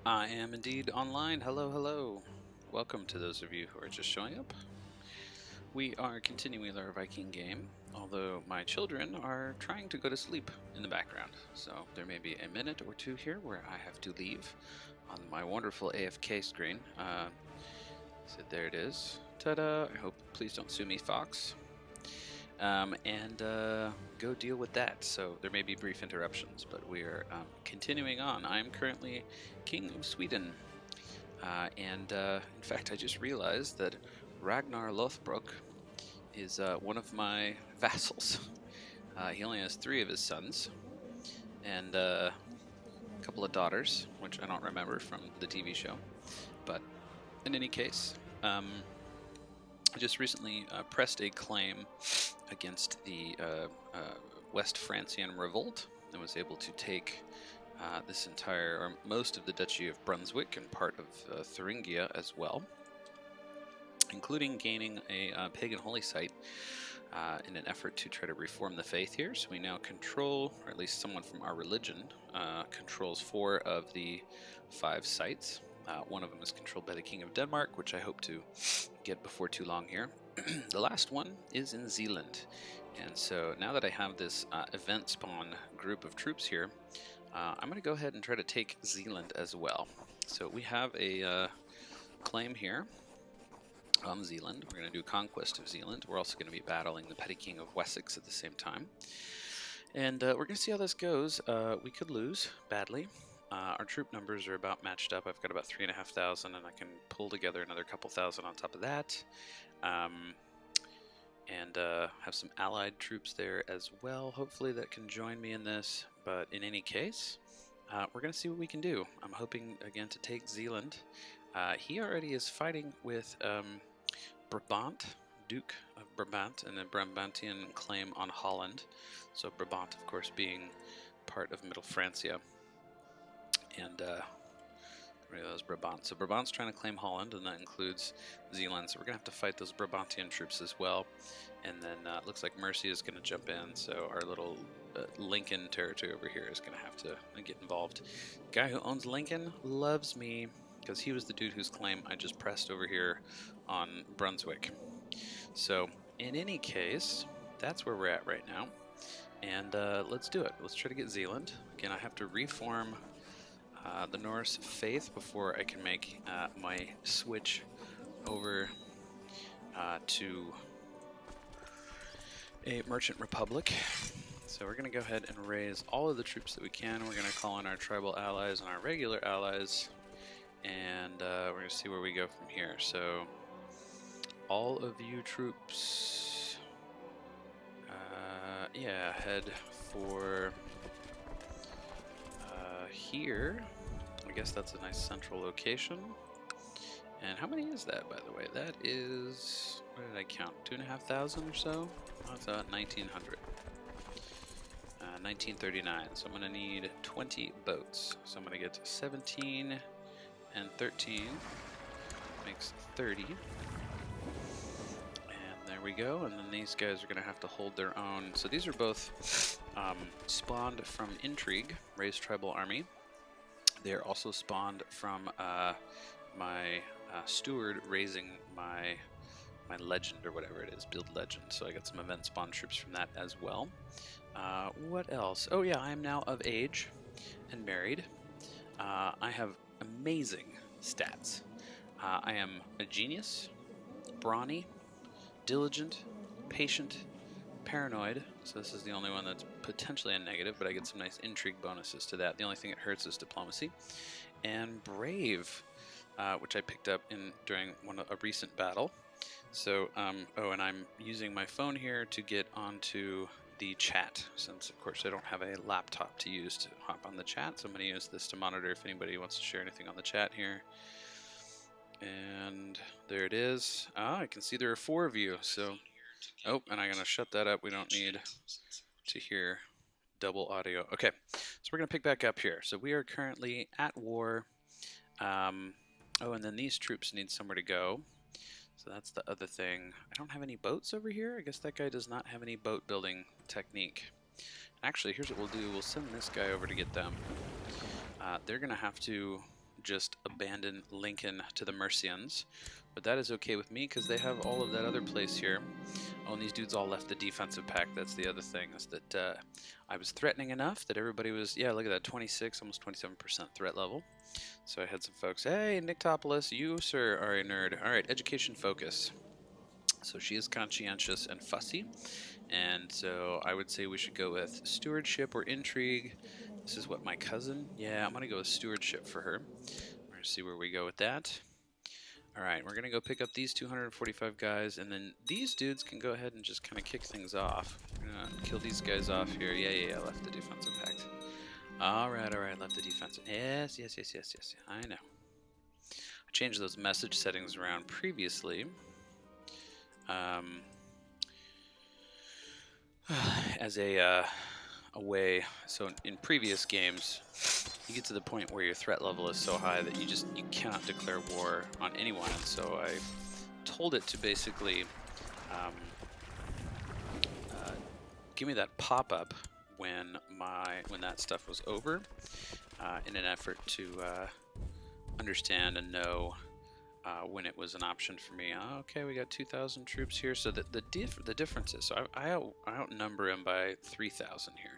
I am indeed online. Hello, hello. Welcome to those of you who are just showing up. We are continuing our Viking game, although my children are trying to go to sleep in the background. So there may be a minute or two here where I have to leave on my wonderful AFK screen. So there it is. Ta-da! I hope, please don't sue me, Fox. And go deal with that. So there may be brief interruptions, but we are continuing on. I'm currently King of Sweden. In fact, I just realized that Ragnar Lothbrok is one of my vassals. He only has 3 of his sons and a couple of daughters, which I don't remember from the TV show. But in any case, I just recently pressed a claim against the West Francian revolt and was able to take this entire, or most of the Duchy of Brunswick and part of Thuringia as well, including gaining a pagan holy site in an effort to try to reform the faith here. So we now control, or at least someone from our religion controls 4 of the 5 sites. One of them is controlled by the King of Denmark, which I hope to get before too long here. The last one is in Zealand. And so now that I have this event spawn group of troops here, I'm going to go ahead and try to take Zealand as well. So we have a claim here on Zealand. We're going to do conquest of Zealand. We're also going to be battling the petty king of Wessex at the same time. And we're going to see how this goes. We could lose badly. Our troop numbers are about matched up. I've got about 3,500, and I can pull together another couple thousand on top of that. And have some allied troops there as well. Hopefully that can join me in this. But in any case, we're going to see what we can do. I'm hoping, again, to take Zealand. He already is fighting with Brabant, Duke of Brabant, and a Brabantian claim on Holland. So Brabant, of course, being part of Middle Francia. And that was Brabant. So Brabant's trying to claim Holland, and that includes Zealand. So we're going to have to fight those Brabantian troops as well. And then it looks like Mercia is going to jump in. So our little Lincoln territory over here is going to have to get involved. The guy who owns Lincoln loves me because he was the dude whose claim I just pressed over here on Brunswick. So in any case, that's where we're at right now. And let's do it. Let's try to get Zealand. Again, I have to reform the Norse faith before I can make my switch over to a merchant republic. So we're going to go ahead and raise all of the troops that we can. We're going to call on our tribal allies and our regular allies, and we're going to see where we go from here. So all of you troops, yeah, head for here. I guess that's a nice central location. And how many is that, by the way? That is, what did I count? 2,500 or so? That's about 1,900. 1939. So I'm going to need 20 boats. So I'm going to get 17 and 13. Makes 30. And there we go. And then these guys are going to have to hold their own. So these are both spawned from Intrigue, Raised Tribal Army. They're also spawned from my steward raising my legend, or whatever it is, build legend. So I got some event spawn troops from that as well. What else? Oh yeah, I am now of age and married. I have amazing stats. I am a genius, brawny, diligent, patient, paranoid. So this is the only one that's potentially a negative, but I get some nice intrigue bonuses to that. The only thing it hurts is diplomacy. And brave, which I picked up during a recent battle. So, oh, and I'm using my phone here to get onto the chat, since of course I don't have a laptop to use to hop on the chat. So I'm going to use this to monitor if anybody wants to share anything on the chat here. And there it is. I can see there are 4 of you. So, oh, and I'm going to shut that up. We don't need to hear double audio. Okay, so we're going to pick back up here. So we are currently at war. Oh, and then these troops need somewhere to go. So that's the other thing. I don't have any boats over here. I guess that guy does not have any boat building technique. Actually, here's what we'll do. We'll send this guy over to get them. They're going to have to just abandon Lincoln to the Mercians. But that is okay with me because they have all of that other place here. Oh, and these dudes all left the defensive pack. That's the other thing, is that I was threatening enough that everybody was, yeah, look at that, 26, almost 27% threat level. So I had some folks, hey, Nictopolis, you, sir, are a nerd. All right, education focus. So she is conscientious and fussy. And so I would say we should go with stewardship or intrigue. This is what my cousin, yeah, I'm going to go with stewardship for her. We're going to see where we go with that. All right, we're going to go pick up these 245 guys, and then these dudes can go ahead and just kind of kick things off. We're going to kill these guys off here. Yeah, left the defensive pact. All right, left the defensive. Yes, I know. I changed those message settings around previously. As a way, so in previous games, you get to the point where your threat level is so high that you cannot declare war on anyone, and so I told it to basically give me that pop-up when that stuff was over, in an effort to understand and know when it was an option for me. Okay, we got 2,000 troops here. So the difference is, so I outnumber him by 3,000 here.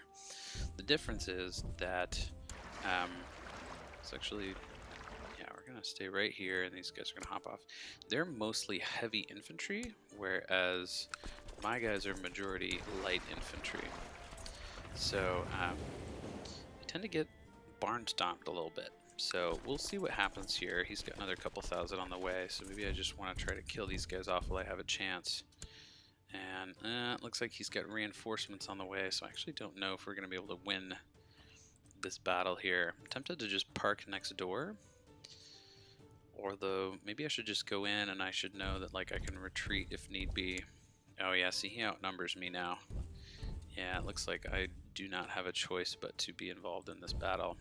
The difference is that it's actually, yeah, we're gonna stay right here, and these guys are gonna hop off. They're mostly heavy infantry, whereas my guys are majority light infantry. So I tend to get barn stomped a little bit. So we'll see what happens here. He's got another couple thousand on the way, so maybe I just want to try to kill these guys off while I have a chance. And it looks like he's got reinforcements on the way, so I actually don't know if we're going to be able to win this battle here. I'm tempted to just park next door. Or though, maybe I should just go in and I should know that like I can retreat if need be. Oh yeah, see, he outnumbers me now. Yeah, it looks like I do not have a choice but to be involved in this battle.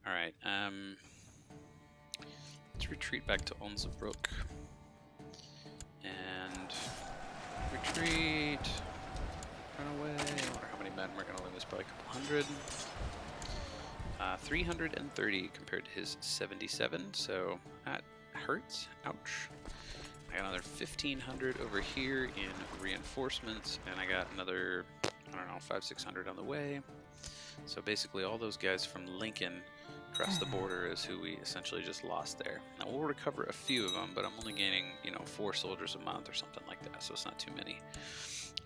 Alright, let's retreat back to Onzebrook. And retreat. Run away. I wonder how many men we're going to lose. Probably a couple hundred. 330 compared to his 77, so that hurts. Ouch. I got another 1,500 over here in reinforcements, and I got another, I don't know, 500-600 on the way. So basically all those guys from Lincoln across the border is who we essentially just lost there. Now we'll recover a few of them, but I'm only gaining, 4 soldiers a month or something like that, so it's not too many.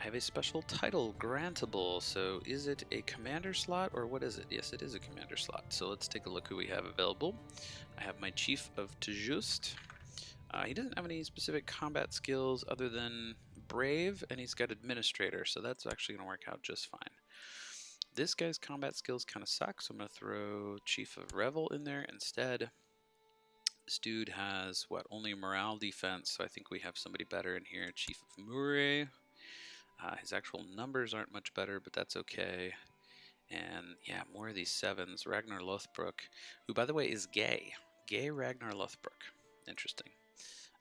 I have a special title grantable, so is it a commander slot or what is it? Yes, it is a commander slot. So let's take a look who we have available. I have my Chief of Tajust. He doesn't have any specific combat skills other than Brave, and he's got Administrator, so that's actually going to work out just fine. This guy's combat skills kind of suck, so I'm going to throw Chief of Revel in there instead. This dude has, only morale defense, so I think we have somebody better in here. Chief of Murray. His actual numbers aren't much better, but that's okay. And yeah, more of these 7s. Ragnar Lothbrok, who by the way is gay. Gay Ragnar Lothbrok. Interesting.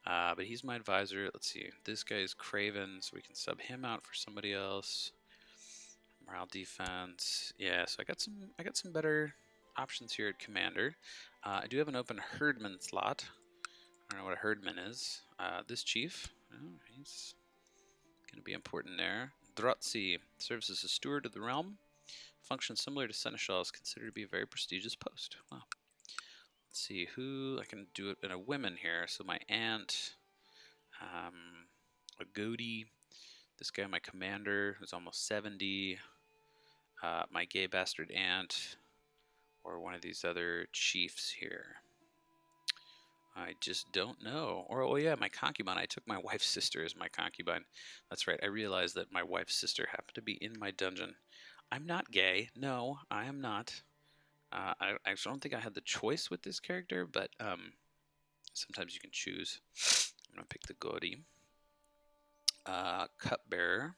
But he's my advisor. Let's see. This guy is Craven, so we can sub him out for somebody else. Morale defense. Yeah, so I got some better options here at commander. I do have an open herdman slot. I don't know what a herdman is. This chief, he's going to be important there. Drotzi serves as a steward of the realm. Functions similar to seneschal, is considered to be a very prestigious post. Wow. Let's see who I can do it in a women here. So my aunt, a Godi. This guy, my commander, who's almost 70. My gay bastard aunt, or one of these other chiefs here. I just don't know. Or, oh yeah, my concubine. I took my wife's sister as my concubine. That's right. I realized that my wife's sister happened to be in my dungeon. I'm not gay. No, I am not. I don't think I had the choice with this character, but sometimes you can choose. I'm going to pick the Godi. Cupbearer.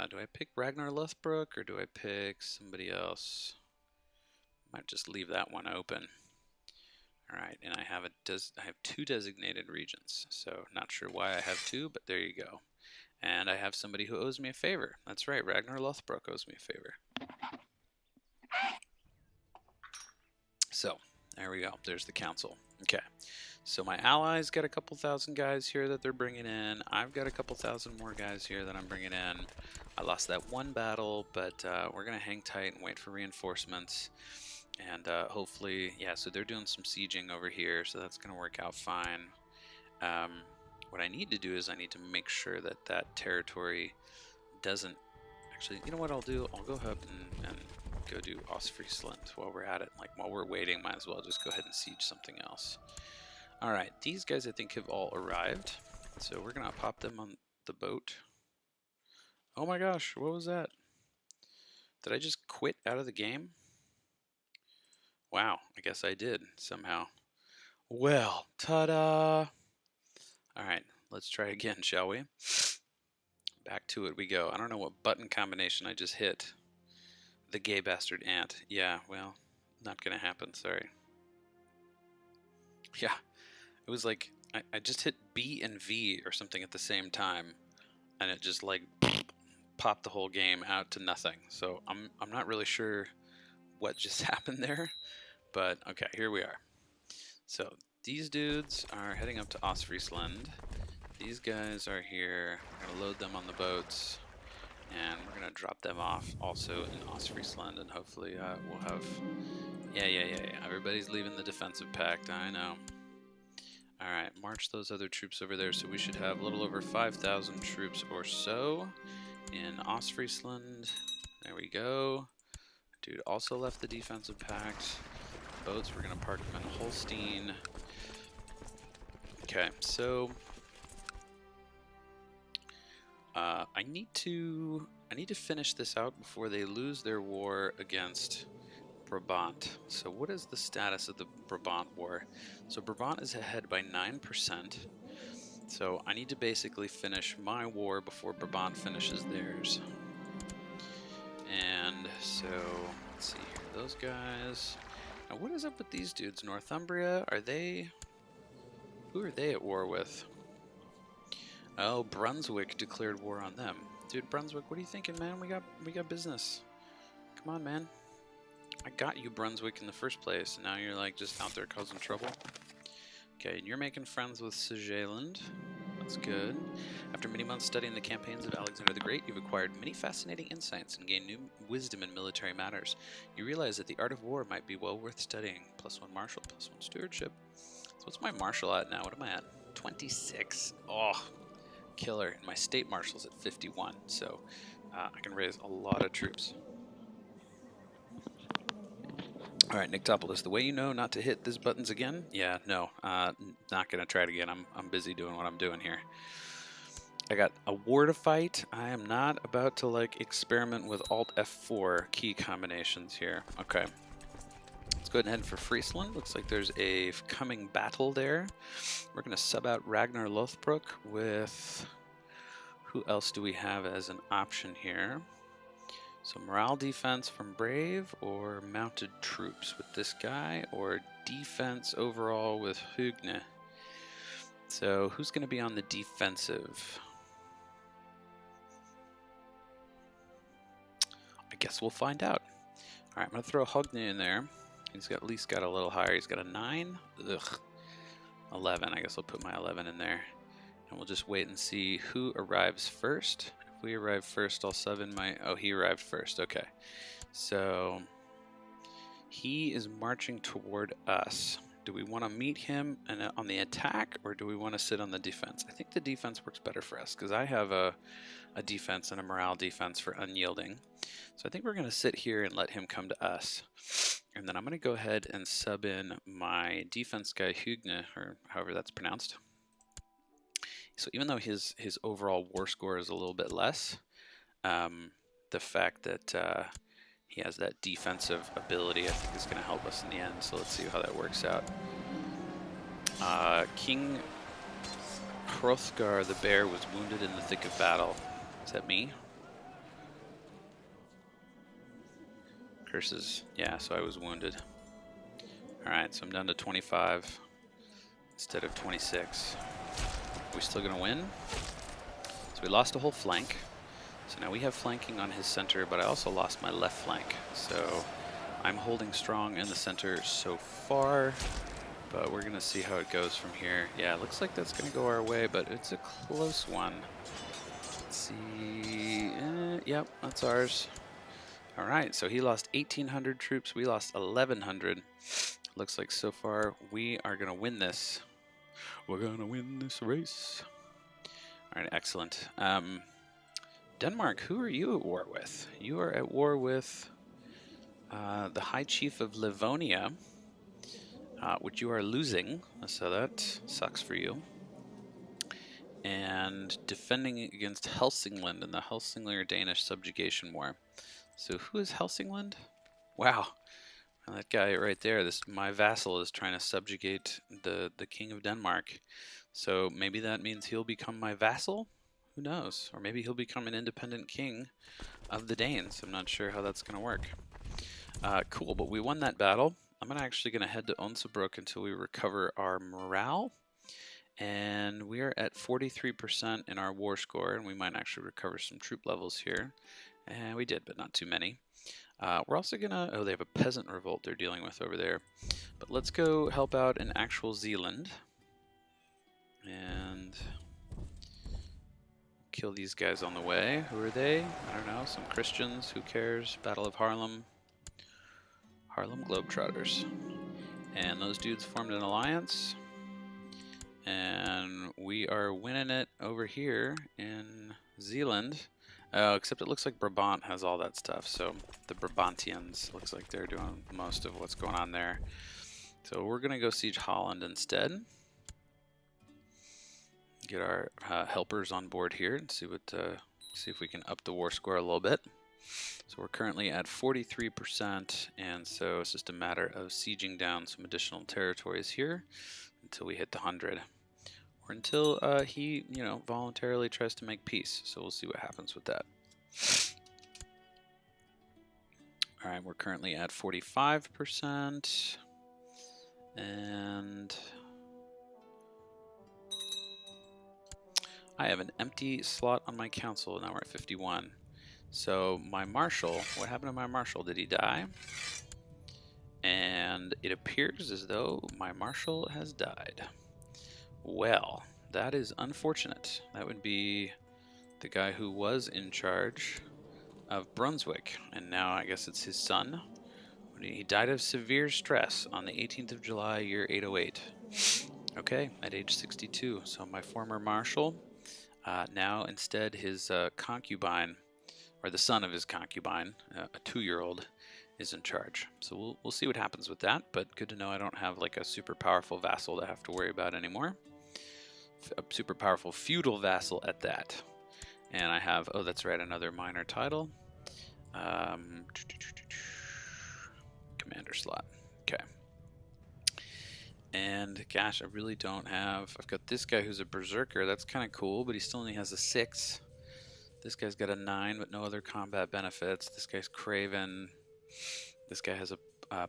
Do I pick Ragnar Lothbrok or do I pick somebody else? Might just leave that one open. All right, and I have 2 designated regions, so not sure why I have 2, but there you go. And I have somebody who owes me a favor. That's right, Ragnar Lothbrok owes me a favor. So there we go. There's the council. Okay. So my allies got a couple thousand guys here that they're bringing in. I've got a couple thousand more guys here that I'm bringing in. I lost that one battle, but we're going to hang tight and wait for reinforcements. And hopefully, yeah, so they're doing some sieging over here, so that's going to work out fine. What I need to do is I need to make sure that that territory doesn't... Actually, you know what I'll do? I'll go ahead and go do Ostfriesland while we're at it. Like, while we're waiting, might as well just go ahead and siege something else. Alright, these guys I think have all arrived. So we're going to pop them on the boat. Oh my gosh, what was that? Did I just quit out of the game? Wow, I guess I did somehow. Well, ta-da! Alright, let's try again, shall we? Back to it we go. I don't know what button combination I just hit. The gay bastard ant. Yeah, well, not gonna happen, sorry. Yeah, it was like, I just hit B and V or something at the same time, and it just like popped the whole game out to nothing. So I'm not really sure what just happened there, but okay, here we are. So these dudes are heading up to Ostfriesland. These guys are here. We're gonna load them on the boats, and we're gonna drop them off also in Ostfriesland, and hopefully we'll have... Yeah. Everybody's leaving the defensive pact, I know. Alright, march those other troops over there, so we should have a little over 5,000 troops or so in Ostfriesland. There we go. Dude also left the defensive pact. Boats, we're gonna park them in Holstein. Okay, so I need to finish this out before they lose their war against Brabant. So what is the status of the Brabant war? So Brabant is ahead by 9%. So I need to basically finish my war before Brabant finishes theirs. And so let's see here, those guys. Now what is up with these dudes? Northumbria, are they... Who are they at war with? Oh, Brunswick declared war on them. Dude, Brunswick, what are you thinking, man? We got business. Come on, man. I got you, Brunswick, in the first place, and now you're like just out there causing trouble. Okay, and you're making friends with Sigeland. That's good. After many months studying the campaigns of Alexander the Great, you've acquired many fascinating insights and gained new wisdom in military matters. You realize that the art of war might be well worth studying. +1 martial, +1 stewardship. So what's my martial at now? What am I at? 26. Oh, killer. And my state marshal's at 51. So I can raise a lot of troops. All right, Nictopolis, the way you know not to hit these buttons again? Yeah, no, not gonna try it again. I'm busy doing what I'm doing here. I got a war to fight. I am not about to like experiment with Alt F4 key combinations here. Okay, let's go ahead and head for Friesland. Looks like there's a coming battle there. We're gonna sub out Ragnar Lothbrok with... Who else do we have as an option here? So morale defense from Brave, or mounted troops with this guy, or defense overall with Hugne. So who's going to be on the defensive? I guess we'll find out. All right, I'm going to throw Hugne in there. He's got at least got a little higher. He's got a 9. Ugh. 11. I guess I'll put my 11 in there. And we'll just wait and see who arrives first. We arrive first, I'll sub in my... Oh, he arrived first. Okay. So he is marching toward us. Do we want to meet him on the attack, or do we want to sit on the defense? I think the defense works better for us, because I have a defense and a morale defense for unyielding. So I think we're going to sit here and let him come to us. And then I'm going to go ahead and sub in my defense guy, Hugne, or however that's pronounced. So even though his overall war score is a little bit less, the fact that he has that defensive ability, I think, is going to help us in the end. So let's see how that works out. King Hrothgar the Bear was wounded in the thick of battle. Is that me? Curses. Yeah, so I was wounded. Alright, so I'm down to 25 instead of 26. Are we still going to win? So we lost a whole flank. So now we have flanking on his center, but I also lost my left flank. So I'm holding strong in the center so far, but we're gonna see how it goes from here. Yeah, it looks like that's gonna go our way, but it's a close one. Let's see. Yep, that's ours. All right, so he lost 1,800 troops. We lost 1,100. Looks like so far we are gonna win this. We're gonna win this race. All right, excellent. Denmark, who are you at war with? You are at war with the High Chief of Livonia, which you are losing, so that sucks for you. And defending against Helsingland in the Helsinglar-Danish subjugation war. So who is Helsingland? Wow, that guy right there, my vassal is trying to subjugate the King of Denmark. So maybe that means he'll become my vassal? Who knows? Or maybe he'll become an independent king of the Danes. I'm not sure how that's going to work. Cool, but we won that battle. I'm actually going to head to Onsebrook until we recover our morale. And we are at 43% in our war score, and we might actually recover some troop levels here. And we did, but not too many. We're also going to... Oh, they have a peasant revolt they're dealing with over there. But let's go help out in actual Zealand. And... kill these guys on the way. Who are they? I don't know. Some Christians. Who cares? Battle of Haarlem. Haarlem Globetrotters. And those dudes formed an alliance. And we are winning it over here in Zealand. Except it looks like Brabant has all that stuff. So the Brabantians looks like they're doing most of what's going on there. So we're going to go siege Holland instead. Get our helpers on board here and see if we can up the war score a little bit. So we're currently at 43%, and so it's just a matter of sieging down some additional territories here until we hit the 100, or until he, voluntarily tries to make peace. So we'll see what happens with that. All right, we're currently at 45%, and I have an empty slot on my council. Now we're at 51. So my marshal, what happened to my marshal? Did he die? And it appears as though my marshal has died. Well, that is unfortunate. That would be the guy who was in charge of Brunswick, and now I guess it's his son. He died of severe stress on the 18th of July, year 808. Okay, at age 62. So my former marshal, now instead his concubine, or the son of his concubine, a 2-year-old, is in charge. So we'll see what happens with that, but good to know I don't have like a super powerful vassal to have to worry about anymore. A super powerful feudal vassal at that. And I have, oh that's right, another minor title. Commander slot. Okay. And gosh, I really don't have, I've got this guy who's a berserker. That's kind of cool, but he still only has a 6. This guy's got a 9, but no other combat benefits. This guy's craven. This guy has a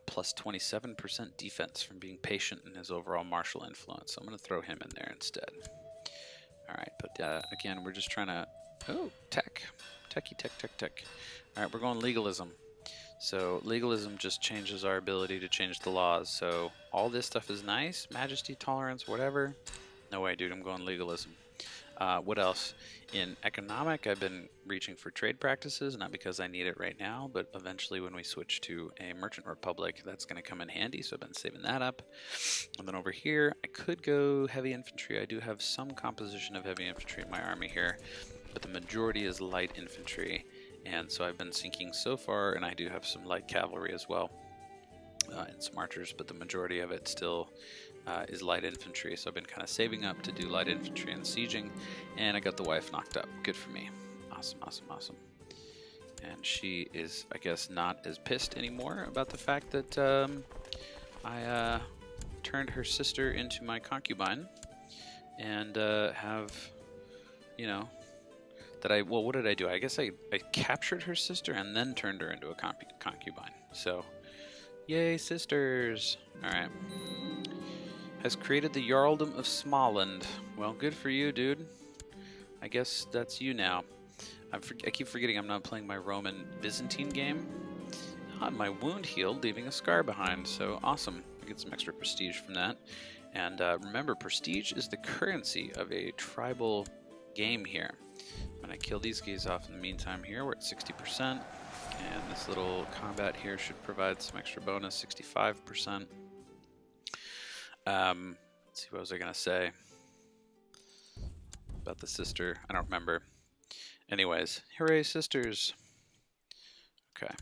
plus 27% defense from being patient in his overall martial influence. So I'm going to throw him in there instead. All right, but again, we're just trying to... Oh, tech. Tech. All right, we're going legalism. So legalism just changes our ability to change the laws. So all this stuff is nice. Majesty, tolerance, whatever. No way, dude, I'm going legalism. What else? In economic, I've been reaching for trade practices, not because I need it right now, but eventually when we switch to a merchant republic, that's going to come in handy, so I've been saving that up. And then over here, I could go heavy infantry. I do have some composition of heavy infantry in my army here, but the majority is light infantry, and so I've been sinking so far, and I do have some light cavalry as well, and some archers, but the majority of it still is light infantry, so I've been kind of saving up to do light infantry and sieging, and I got the wife knocked up. Good for me. Awesome. And she is, I guess, not as pissed anymore about the fact that I turned her sister into my concubine, and have, well, what did I do? I guess I captured her sister and then turned her into a concubine. So, yay, sisters. All right. Has created the Jarldom of Småland. Well, good for you, dude. I guess that's you now. I keep forgetting I'm not playing my Roman Byzantine game. And my wound healed, leaving a scar behind. So awesome. I get some extra prestige from that. And remember, prestige is the currency of a tribal game here. I'm going to kill these guys off in the meantime here. We're at 60%. And this little combat here should provide some extra bonus, 65%. Let's see, what was I going to say about the sister? I don't remember. Anyways, hooray, sisters. Okay.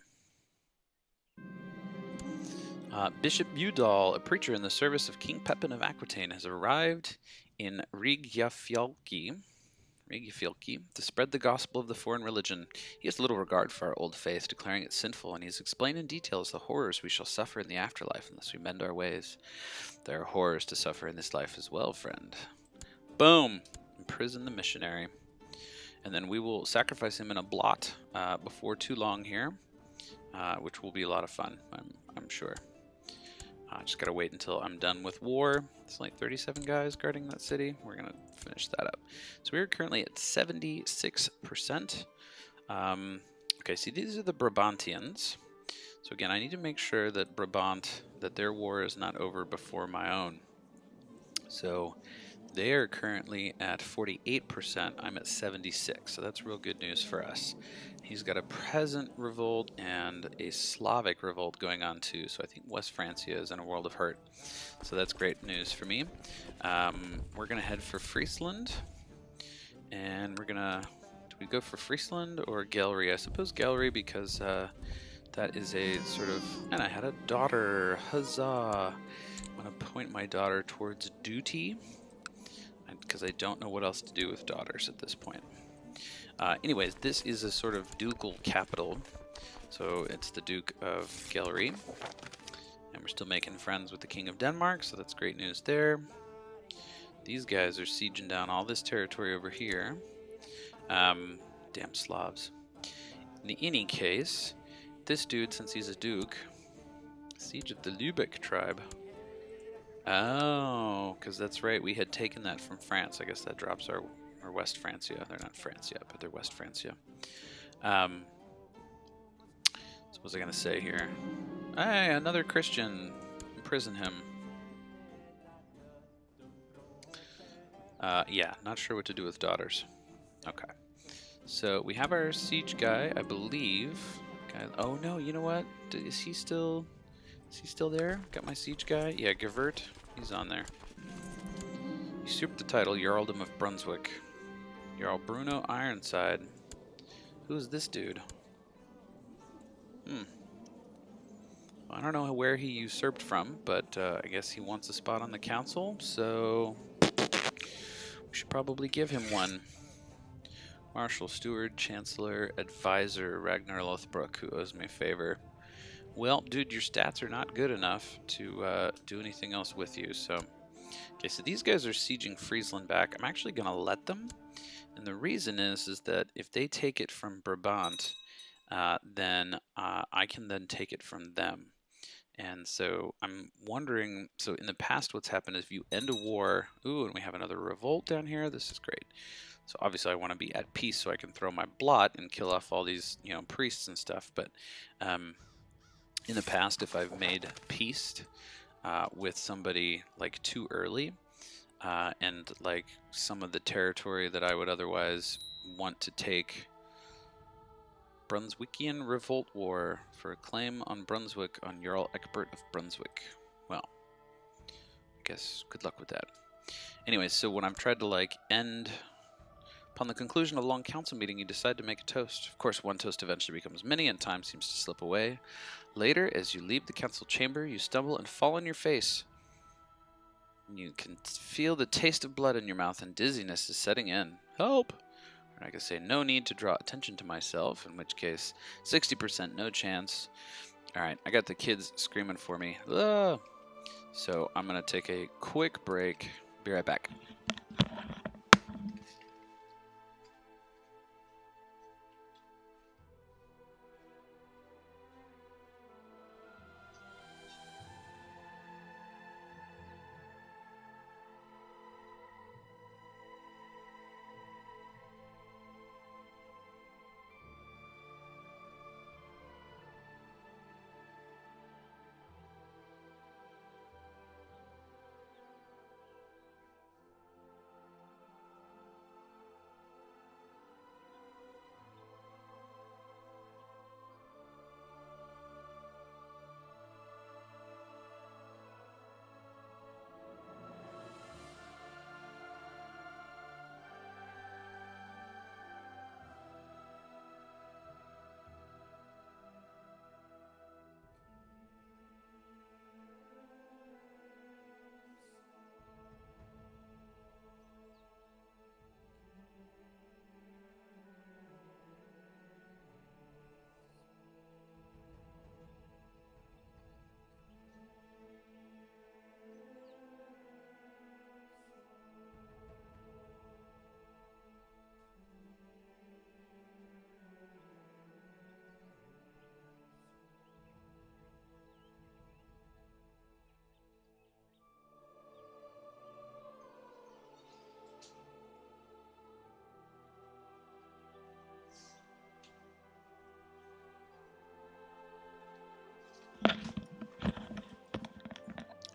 Bishop Udall, a preacher in the service of King Pepin of Aquitaine, has arrived in Reykjavik to spread the gospel of the foreign religion. He has little regard for our old faith, declaring it sinful, and he has explained in details the horrors we shall suffer in the afterlife unless we mend our ways. There are horrors to suffer in this life as well, friend. Boom! Imprison the missionary. And then we will sacrifice him in a blot before too long here, which will be a lot of fun, I'm sure. Just gotta wait until I'm done with war. It's like 37 guys guarding that city. We're gonna finish that up. So we're currently at 76%. Okay, see, these are the Brabantians. So again, I need to make sure that that their war is not over before my own. So they are currently at 48%. I'm at 76, so that's real good news for us. He's got a peasant revolt and a Slavic revolt going on too, so I think West Francia is in a world of hurt. So that's great news for me. We're going to head for Friesland, and we're going to... Do we go for Friesland or Gallery? I suppose Gallery, because that is a sort of... And I had a daughter! Huzzah! I'm going to point my daughter towards duty, because I don't know what else to do with daughters at this point. Anyways, this is a sort of ducal capital, so it's the Duke of Gallery, and we're still making friends with the King of Denmark, so that's great news there. These guys are sieging down all this territory over here. Damn Slavs. In any case, this dude, since he's a duke, siege of the Lübeck tribe. Oh, because that's right, we had taken that from France. I guess that drops our West Francia. They're not France yet, but they're West Francia. So what was I going to say here? Hey, another Christian. Imprison him. Yeah, not sure what to do with daughters. Okay. So we have our siege guy, I believe. Okay. Oh no, you know what? Is he still there? Got my siege guy? Yeah, Gevert. He's on there. Usurped the title, Jarldom of Brunswick. Jarl Bruno Ironside. Who's this dude? I don't know where he usurped from, but I guess he wants a spot on the council, so we should probably give him one. Marshal, Steward, Chancellor, Advisor, Ragnar Lothbrok, who owes me a favor. Well, dude, your stats are not good enough to do anything else with you, so... Okay, so these guys are sieging Friesland back. I'm actually going to let them. And the reason is that if they take it from Brabant, then I can then take it from them. And so I'm wondering, so in the past what's happened is if you end a war, ooh, and we have another revolt down here, this is great. So obviously I want to be at peace so I can throw my blot and kill off all these, you know, priests and stuff. But in the past, if I've made peace with somebody like too early, and like some of the territory that I would otherwise want to take. Brunswickian Revolt War for a claim on Brunswick on Jarl Egbert of Brunswick. Well, I guess good luck with that. Anyways, so when I've tried to like end... Upon the conclusion of a long council meeting, you decide to make a toast. Of course, one toast eventually becomes many, and time seems to slip away. Later, as you leave the council chamber, you stumble and fall on your face. You can feel the taste of blood in your mouth, and dizziness is setting in. Help! Or I can say, no need to draw attention to myself, in which case, 60% no chance. Alright, I got the kids screaming for me. Ah! So I'm going to take a quick break. Be right back.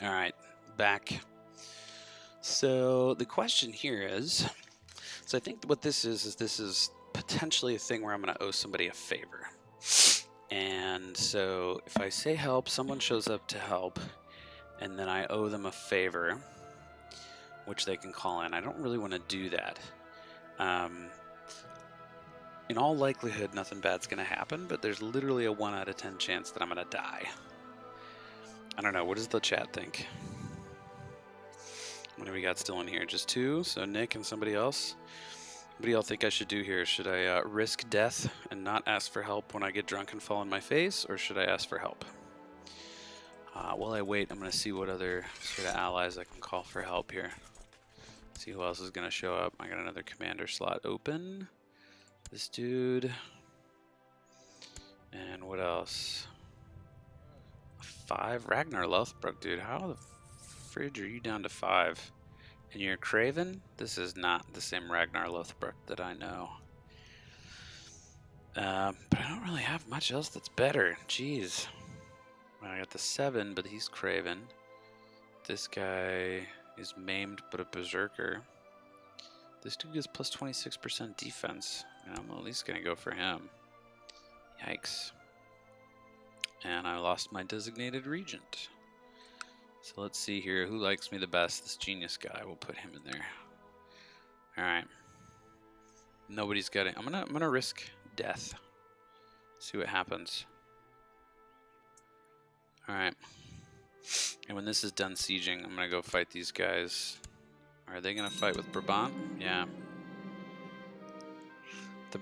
All right, back. So the question here is, so I think what this is potentially a thing where I'm going to owe somebody a favor. And so if I say help, someone shows up to help, and then I owe them a favor, which they can call in. I don't really want to do that. In all likelihood, nothing bad's going to happen, but there's literally a 1 out of 10 chance that I'm going to die. I don't know. What does the chat think? What do we got still in here? Just 2? So Nick and somebody else? What do y'all think I should do here? Should I risk death and not ask for help when I get drunk and fall on my face, or should I ask for help? While I wait, I'm going to see what other sort of allies I can call for help here. See who else is going to show up. I got another commander slot open. This dude. And what else? 5? Ragnar Lothbrok, dude. How the fridge are you down to 5? And you're Craven? This is not the same Ragnar Lothbrok that I know. But I don't really have much else that's better. Jeez. I got the 7, but he's Craven. This guy is maimed, but a berserker. This dude gets plus 26% defense. I'm at least gonna go for him. Yikes. And I lost my designated regent. So let's see here. Who likes me the best? This genius guy. We'll put him in there. Alright. Nobody's got it. I'm gonna risk death. See what happens. Alright. And when this is done sieging, I'm gonna go fight these guys. Are they gonna fight with Brabant? Yeah. The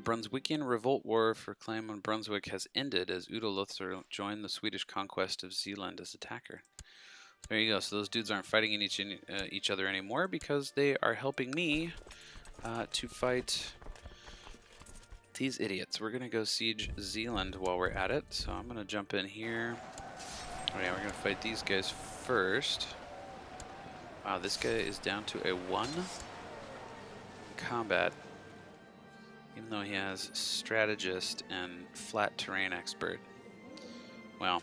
Brunswickian revolt war for claim on Brunswick has ended as Udo Lothar joined the Swedish conquest of Zealand as attacker. There you go. So those dudes aren't fighting each other anymore because they are helping me to fight these idiots. We're going to go siege Zealand while we're at it. So I'm going to jump in here. Oh yeah, we're going to fight these guys first. Wow, this guy is down to a 1 in combat. Even though he has strategist and flat terrain expert. Well,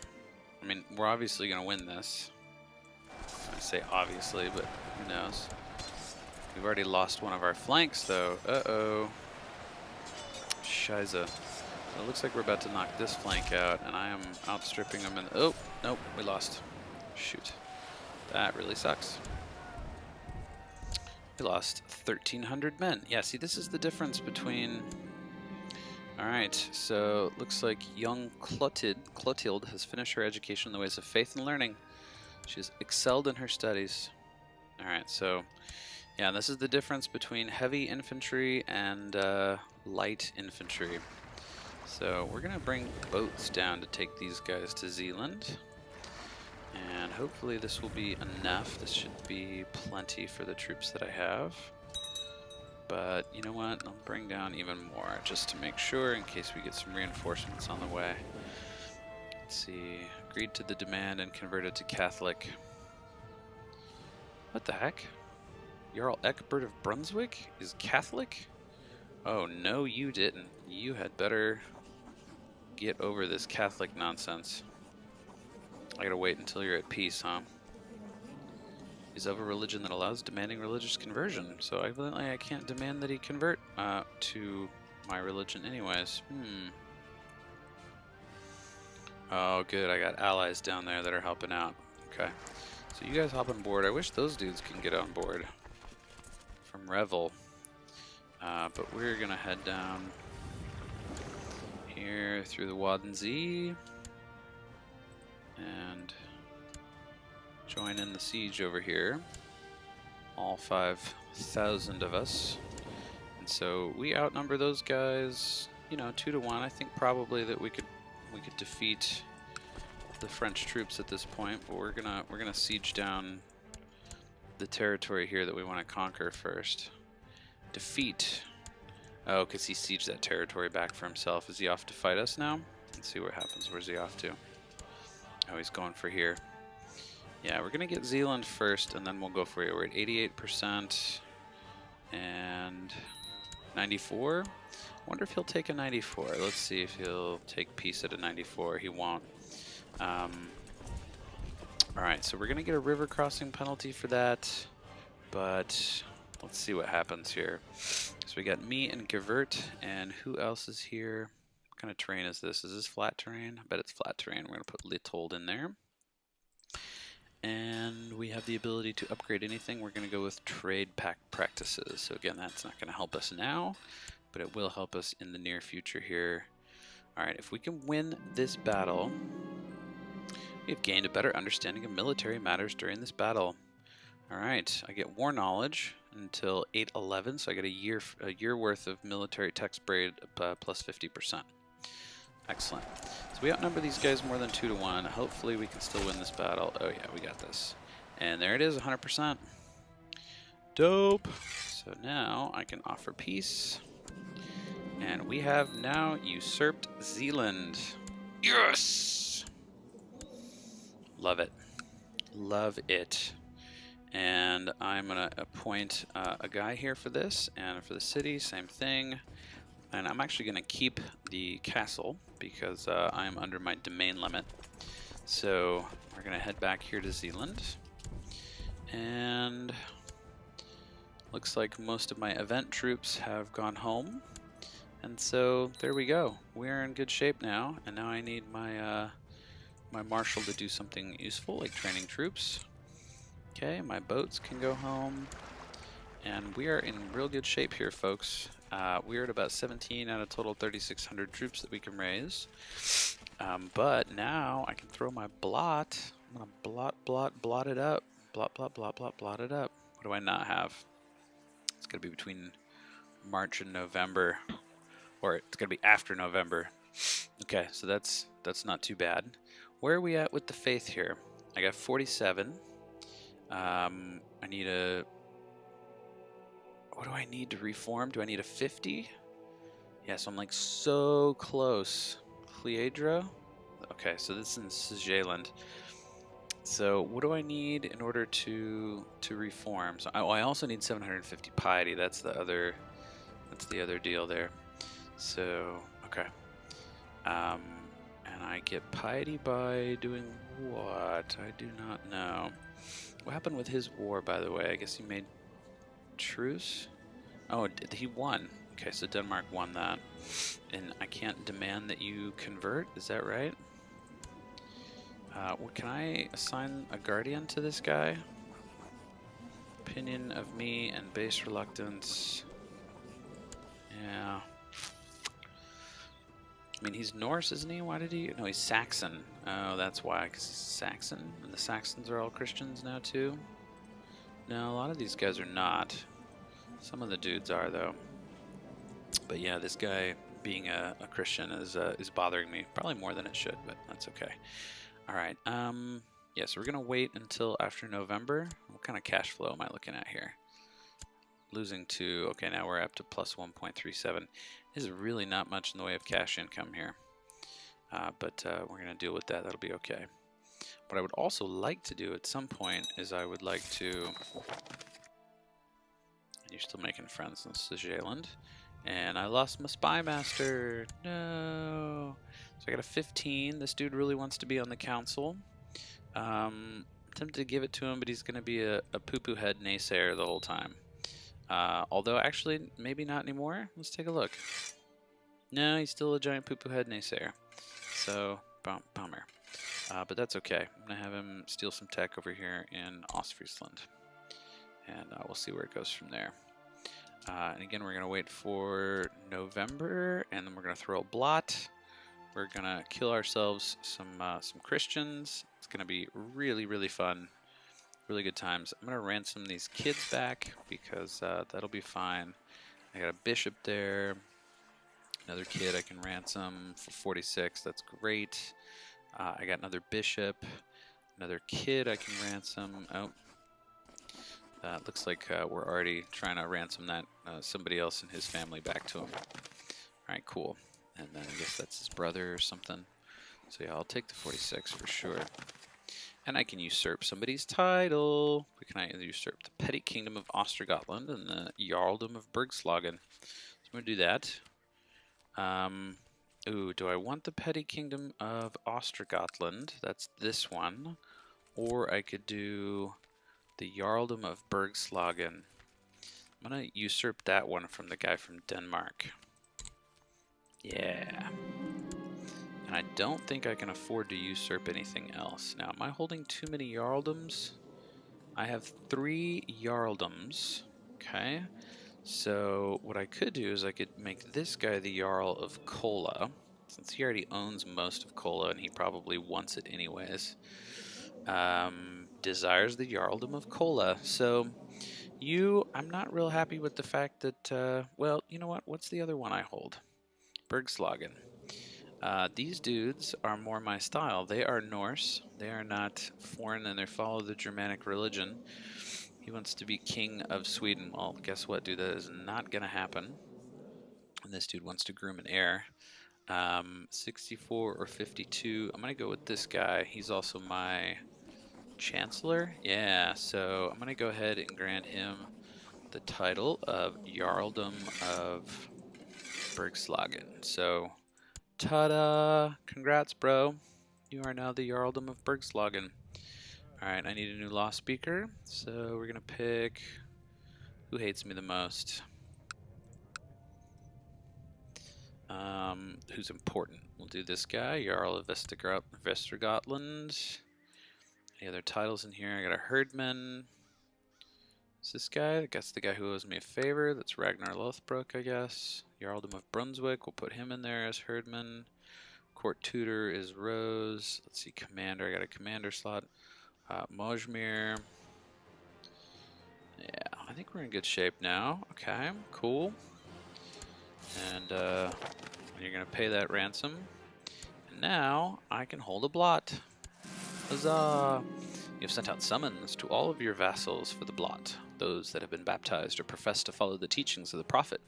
I mean, we're obviously going to win this. I say obviously, but who knows. We've already lost one of our flanks, though. Uh-oh. Shiza. So it looks like we're about to knock this flank out, and I am outstripping them. And oh, nope, we lost. Shoot. That really sucks. We lost 1,300 men. Yeah, see, this is the difference between... Alright, so looks like young Clotilde has finished her education in the ways of faith and learning. She has excelled in her studies. Alright, so... yeah, this is the difference between heavy infantry and light infantry. So we're going to bring boats down to take these guys to Zealand. And hopefully this will be enough. This should be plenty for the troops that I have. But you know what? I'll bring down even more just to make sure in case we get some reinforcements on the way. Let's see. Agreed to the demand and converted to Catholic. What the heck? Jarl Eckbert of Brunswick is Catholic? Oh, no, you didn't. You had better get over this Catholic nonsense. I gotta wait until you're at peace, huh? He's of a religion that allows demanding religious conversion, so evidently I can't demand that he convert to my religion anyways. Oh, good. I got allies down there that are helping out. Okay. So you guys hop on board. I wish those dudes can get on board from Revel. But we're going to head down here through the Wadden and join in the siege over here. All 5,000 of us. And so we outnumber those guys, you know, 2 to 1. I think probably that we could defeat the French troops at this point, but we're gonna siege down the territory here that we want to conquer first. Defeat. Oh, because he sieged that territory back for himself. Is he off to fight us now? Let's see what happens. Where's he off to? Oh, he's going for here. Yeah, we're gonna get Zealand first, and then we'll go for it. We're at 88% and 94. Wonder if he'll take a 94. Let's see if he'll take peace at a 94. He won't. All right, so we're gonna get a river crossing penalty for that, but let's see what happens here. So we got me and Gevert, and who else is here? What kind of terrain is this? Is this flat terrain? I bet it's flat terrain. We're gonna put Litold in there. And we have the ability to upgrade anything. We're gonna go with trade pack practices. So again, that's not gonna help us now, but it will help us in the near future here. All right, if we can win this battle, we have gained a better understanding of military matters during this battle. All right, I get war knowledge until 811, so I get a year worth of military text braid plus 50%. Excellent. So we outnumber these guys more than 2 to 1. Hopefully we can still win this battle. Oh yeah, we got this. And there it is, 100%. Dope. So now I can offer peace. And we have now usurped Zealand. Yes! Love it. Love it. And I'm going to appoint a guy here for this, and for the city, same thing. And I'm actually going to keep the castle because I'm under my domain limit. So we're going to head back here to Zealand. And looks like most of my event troops have gone home. And so there we go. We're in good shape now. And now I need my my marshal to do something useful, like training troops. Okay, my boats can go home. And we are in real good shape here, folks. We're at about 17 out of total 3,600 troops that we can raise. But now I can throw my blot. I'm gonna blot it up. Blot it up. What do I not have? It's gonna be between March and November, or it's gonna be after November. Okay, so that's not too bad. Where are we at with the faith here? I got 47. I need a. What do I need to reform? Do I need a 50? Yeah, so I'm like so close. Cleadra? Okay, so this is in Sjeland. So what do I need in order to reform? So I also need 750 piety. That's the other deal there. So okay. And I get piety by doing what? I do not know. What happened with his war, by the way? I guess he made truce? Oh, he won. Okay, so Denmark won that. And I can't demand that you convert, is that right? Well, can I assign a guardian to this guy? Opinion of me and base reluctance. Yeah. I mean, he's Norse, isn't he? Why did he? No, he's Saxon. Oh, that's why, because he's Saxon. And the Saxons are all Christians now, too? No, a lot of these guys are not. Some of the dudes are, though. But yeah, this guy being a Christian is bothering me. Probably more than it should, but that's okay. All right. Yeah, so we're going to wait until after November. What kind of cash flow am I looking at here? Losing 2. Okay, now we're up to plus 1.37. This is really not much in the way of cash income here. But we're going to deal with that. That'll be okay. What I would also like to do at some point is I would like to... You're still making friends in Sjeland. And I lost my spy master. No. So I got a 15. This dude really wants to be on the council. I'm tempted to give it to him, but he's going to be a poo-poo head naysayer the whole time. Although, actually, maybe not anymore. Let's take a look. No, he's still a giant poo-poo head naysayer. So, bummer. But that's okay. I'm going to have him steal some tech over here in Ostfriesland. And we'll see where it goes from there. And again, we're going to wait for November, and then we're going to throw a blot. We're going to kill ourselves some Christians. It's going to be really, really fun. Really good times. I'm going to ransom these kids back because that'll be fine. I got a bishop there. Another kid I can ransom for 46. That's great. I got another bishop. Another kid I can ransom. Oh. Looks like we're already trying to ransom that somebody else and his family back to him. Alright, cool. And then I guess that's his brother or something. So yeah, I'll take the 46 for sure. And I can usurp somebody's title. Can I usurp the petty kingdom of Ostergotland and the Jarldom of Bergslagen? So I'm going to do that. Ooh, do I want the petty kingdom of Ostergotland? That's this one. Or I could do the Jarldom of Bergslagen. I'm going to usurp that one from the guy from Denmark. Yeah. And I don't think I can afford to usurp anything else. Now, am I holding too many Jarldoms? I have 3 Jarldoms. Okay. So what I could do is I could make this guy the Jarl of Kola, since he already owns most of Kola and he probably wants it anyways. Desires the Jarldom of Kola. So I'm not real happy with the fact that, well, you know what? What's the other one I hold? Bergslagen. These dudes are more my style. They are Norse. They are not foreign and they follow the Germanic religion. He wants to be king of Sweden. Well, guess what, dude? That is not going to happen. And this dude wants to groom an heir. 64 or 52. I'm going to go with this guy. He's also my chancellor. Yeah, so I'm going to go ahead and grant him the title of Jarldom of Bergslagen. So, ta-da! Congrats, bro. You are now the Jarldom of Bergslagen. Alright, I need a new law speaker. So we're going to pick... Who hates me the most? Who's important? We'll do this guy, Jarl of Vestergotland. Any other titles in here? I got a Herdman. Is this guy? That's the guy who owes me a favor. That's Ragnar Lothbrok, I guess. Jarldom of Brunswick. We'll put him in there as Herdman. Court Tutor is Rose. Let's see, Commander. I got a Commander slot. Mojmir. Yeah, I think we're in good shape now. Okay, cool. And you're going to pay that ransom. And now I can hold a blot. Huzzah! You have sent out summons to all of your vassals for the blot. Those that have been baptized or profess to follow the teachings of the prophet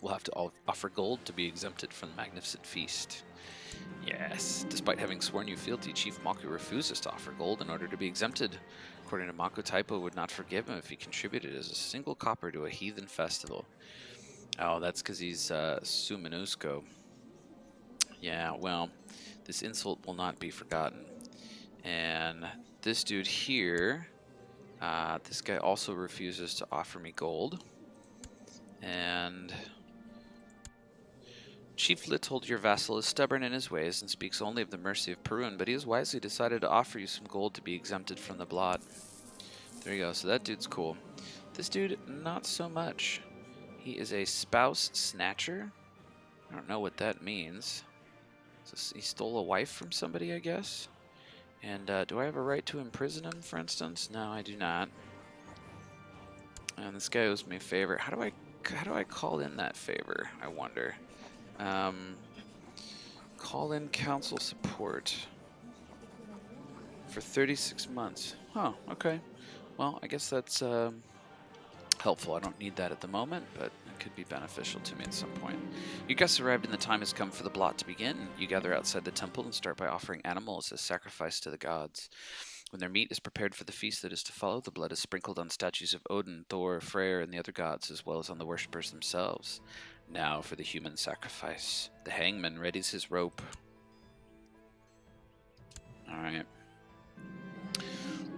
will have to offer gold to be exempted from the magnificent feast. Yes, despite having sworn you fealty, Chief Mako refuses to offer gold in order to be exempted. According to Mako, Taipo would not forgive him if he contributed as a single copper to a heathen festival. Oh, that's because he's Sumenusko. Yeah, well, this insult will not be forgotten. And this dude here, this guy also refuses to offer me gold. And Chief Lithold, your vassal, is stubborn in his ways and speaks only of the mercy of Perun, but he has wisely decided to offer you some gold to be exempted from the blot. There you go, so that dude's cool. This dude, not so much. He is a spouse snatcher. I don't know what that means. So he stole a wife from somebody, I guess? And do I have a right to imprison him, for instance? No, I do not. And this guy owes me a favor. How do I call in that favor, I wonder? Call in council support for 36 months. Oh, okay. Well, I guess that's helpful. I don't need that at the moment, but it could be beneficial to me at some point. Your guests arrived and the time has come for the blot to begin. You gather outside the temple and start by offering animals as sacrifice to the gods. When their meat is prepared for the feast that is to follow, the blood is sprinkled on statues of Odin, Thor, Freyr, and the other gods, as well as on the worshippers themselves. Now for the human sacrifice. The hangman readies his rope. Alright.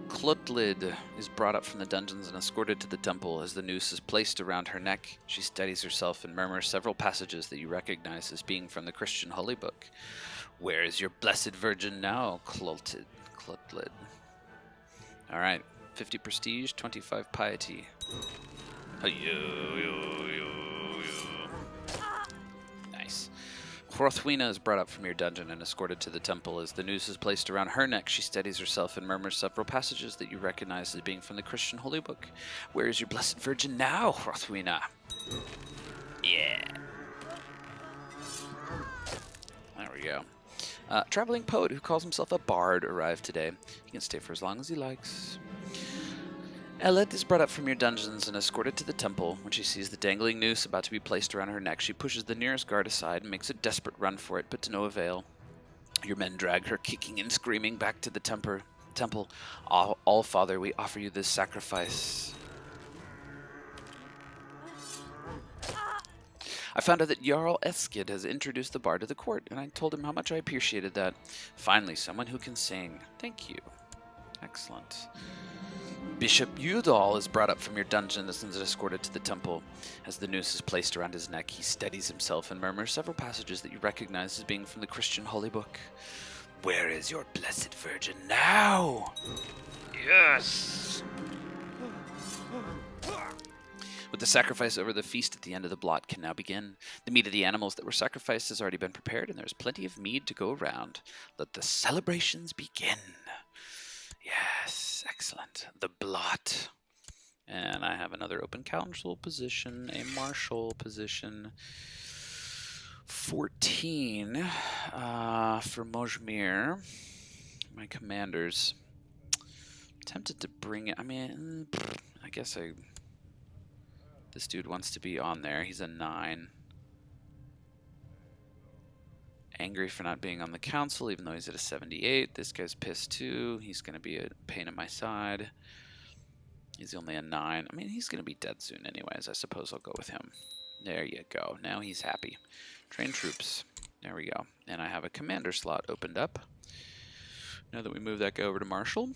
Klotlid is brought up from the dungeons and escorted to the temple. As the noose is placed around her neck, she steadies herself and murmurs several passages that you recognize as being from the Christian holy book. Where is your blessed virgin now, Klotlid? Alright, 50 prestige, 25 piety. Nice. Hrothwina is brought up from your dungeon and escorted to the temple. As the noose is placed around her neck, she steadies herself and murmurs several passages that you recognize as being from the Christian holy book. Where is your blessed virgin now, Hrothwina? Yeah. There we go. Traveling poet who calls himself a bard arrived today. He can stay for as long as he likes. Elet is brought up from your dungeons and escorted to the temple. When she sees the dangling noose about to be placed around her neck, she pushes the nearest guard aside and makes a desperate run for it, but to no avail. Your men drag her kicking and screaming back to the temple. All Father, we offer you this sacrifice. I found out that Jarl Eskid has introduced the bard to the court, and I told him how much I appreciated that. Finally, someone who can sing. Thank you. Excellent. Bishop Udall is brought up from your dungeon and is escorted to the temple. As the noose is placed around his neck, he steadies himself and murmurs several passages that you recognize as being from the Christian holy book. Where is your blessed virgin now? Yes! With the sacrifice over, the feast at the end of the blot can now begin. The meat of the animals that were sacrificed has already been prepared, and there's plenty of mead to go around. Let the celebrations begin. Yes, excellent. The blot. And I have another open council position, a marshal position. 14 for Mojmir. My commanders. Tempted to bring it. I mean, I guess this dude wants to be on there. He's a 9. Angry for not being on the council, even though he's at a 78. This guy's pissed too. He's going to be a pain in my side. He's only a 9. I mean, he's going to be dead soon anyways. I suppose I'll go with him. There you go. Now he's happy. Train troops. There we go. And I have a commander slot opened up. Now that we move that guy over to Marshall.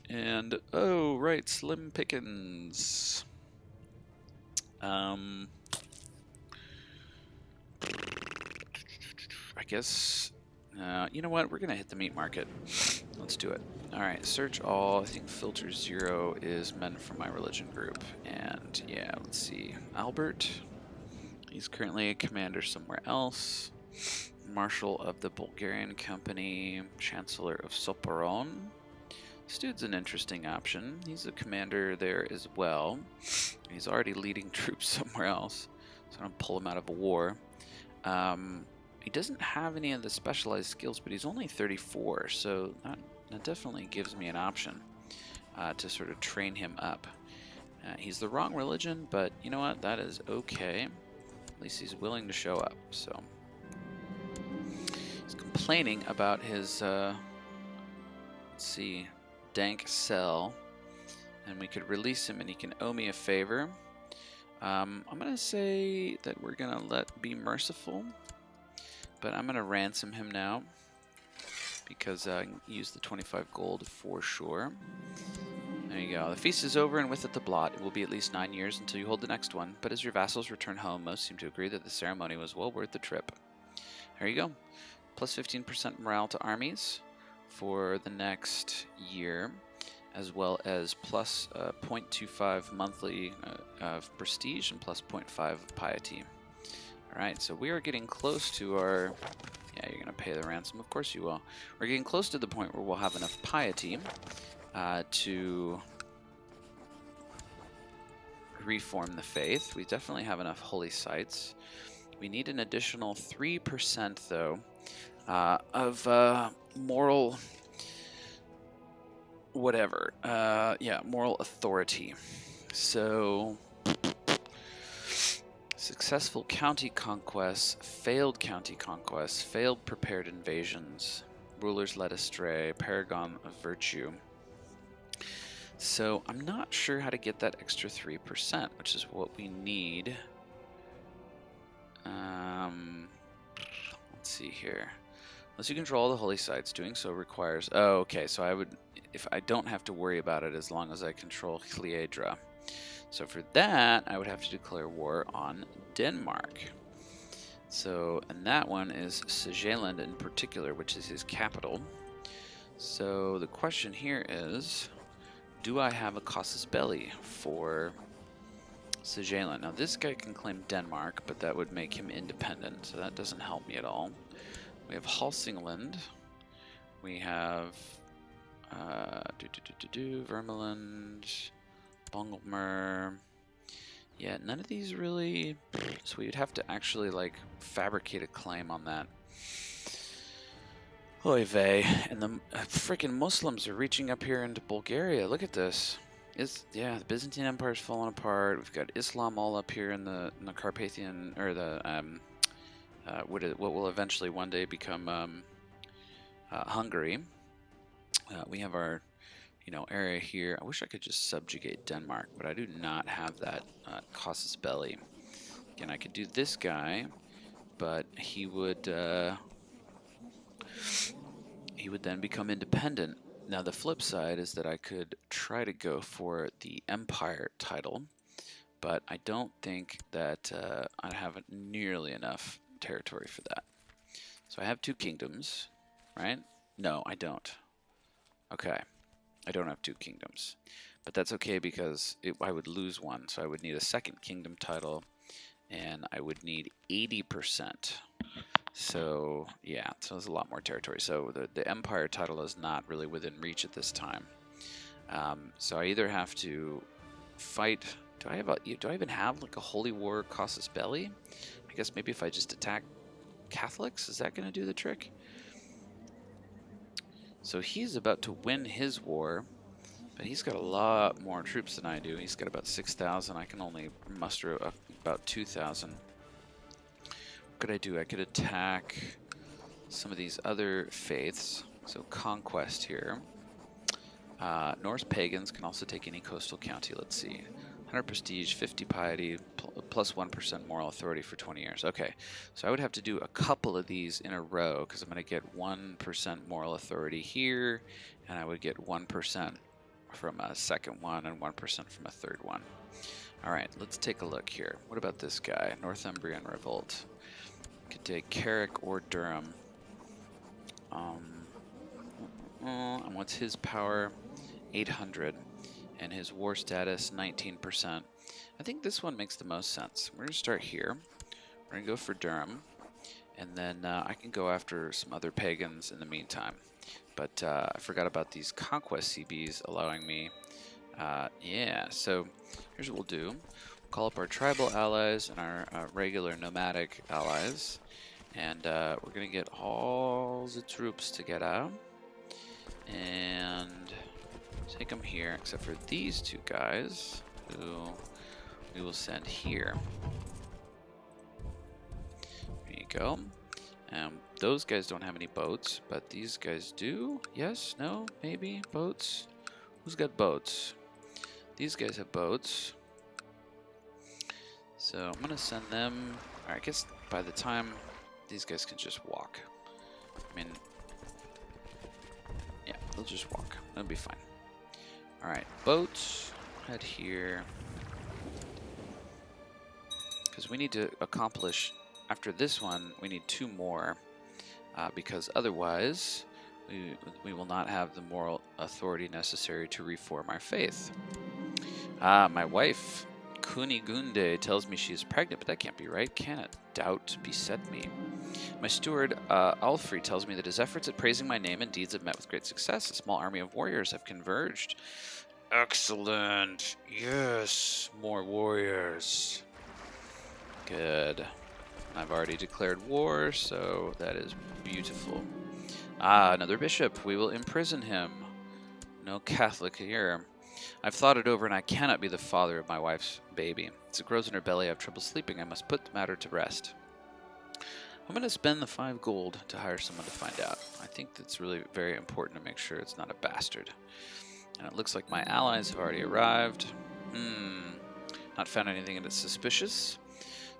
And, oh, right, Slim Pickens. I guess, you know what? We're going to hit the meat market. Let's do it. All right, search all. I think filter 0 is meant for my religion group. And, yeah, let's see. Albert. He's currently a commander somewhere else. Marshal of the Bulgarian Company. Chancellor of Soporon. This dude's an interesting option. He's a commander there as well. He's already leading troops somewhere else, so I don't pull him out of a war. He doesn't have any of the specialized skills, but he's only 34, so that definitely gives me an option to sort of train him up. He's the wrong religion, but you know what? That is okay. At least he's willing to show up, so. He's complaining about his, let's see, dank cell, and we could release him and he can owe me a favor. I'm gonna say that we're gonna be merciful, but I'm gonna ransom him now because I can use the 25 gold for sure. There you go. The feast is over, and with it the blot. It will be at least 9 years until you hold the next one, but as your vassals return home, most seem to agree that the ceremony was well worth the trip. There you go. Plus 15% morale to armies for the next year, as well as plus 0.25 monthly of prestige and plus 0.5 of piety. Alright, so we are getting close to our... Yeah, you're going to pay the ransom. Of course you will. We're getting close to the point where we'll have enough piety to reform the faith. We definitely have enough holy sites. We need an additional 3%, though, of moral... whatever. Yeah, moral authority. So... Successful county conquests, failed county conquests, failed prepared invasions, rulers led astray, paragon of virtue. So I'm not sure how to get that extra 3%, which is what we need. Let's see here. Unless you control all the holy sites, doing so requires... Oh, okay, so I would... If I don't have to worry about it as long as I control Hliedra. So for that, I would have to declare war on Denmark. So, and that one is Sjeland in particular, which is his capital. So the question here is, do I have a casus belli for Sjeland? Now this guy can claim Denmark, but that would make him independent, so that doesn't help me at all. We have Helsingland. We have Vermeland. Bongelmer. Yeah, none of these really... So we'd have to actually, like, fabricate a claim on that. Oy vey. And the freaking Muslims are reaching up here into Bulgaria. Look at this. Yeah, the Byzantine Empire's falling apart. We've got Islam all up here in the Carpathian... Or the... what will eventually one day become Hungary. We have our... area here. I wish I could just subjugate Denmark, but I do not have that casus belli. Again, I could do this guy, but he would then become independent. Now the flip side is that I could try to go for the Empire title, but I don't think that I have nearly enough territory for that. So I have 2 kingdoms, right? No, I don't. Okay, I don't have 2 kingdoms. But that's okay because I would lose one, so I would need a 2nd kingdom title, and I would need 80%. So yeah, so there's a lot more territory. So the Empire title is not really within reach at this time. So I either have to fight. Do I even have like a holy war casus belli? I guess maybe if I just attack Catholics, is that going to do the trick? So he's about to win his war, but he's got a lot more troops than I do. He's got about 6,000. I can only muster about 2,000. What could I do? I could attack some of these other faiths. So conquest here. Norse pagans can also take any coastal county. Let's see. 100 prestige, 50 piety, plus 1% moral authority for 20 years. Okay, so I would have to do a couple of these in a row because I'm going to get 1% moral authority here, and I would get 1% from a second one and 1% from a third one. All right, let's take a look here. What about this guy? Northumbrian Revolt. Could take Carrick or Durham. And what's his power? 800. And his war status, 19%. I think this one makes the most sense. We're going to start here. We're going to go for Durham. And then I can go after some other pagans in the meantime. But I forgot about these conquest CBs allowing me. Yeah, so here's what we'll do. We'll call up our tribal allies and our regular nomadic allies. And we're going to get all the troops together. And take them here, except for these 2 guys, who we will send here. There you go. Those guys don't have any boats, but these guys do. Yes? No? Maybe? Boats? Who's got boats? These guys have boats. So I'm going to send them... Alright, I guess by the time these guys can just walk. I mean... Yeah, they'll just walk. That'll be fine. Alright, boats, head here. Because we need to accomplish, after this one, we need 2 more. Because otherwise, we will not have the moral authority necessary to reform our faith. My wife, Kunigunde, tells me she is pregnant, but that can't be right. Can it? Doubt beset me. My steward, Alfred, tells me that his efforts at praising my name and deeds have met with great success. A small army of warriors have converged. Excellent. Yes, more warriors. Good. I've already declared war, so that is beautiful. Another bishop. We will imprison him. No Catholic here. I've thought it over, and I cannot be the father of my wife's baby. As it grows in her belly, I have trouble sleeping. I must put the matter to rest. I'm going to spend the 5 gold to hire someone to find out. I think that's really very important to make sure it's not a bastard. And it looks like my allies have already arrived. Not found anything that's suspicious.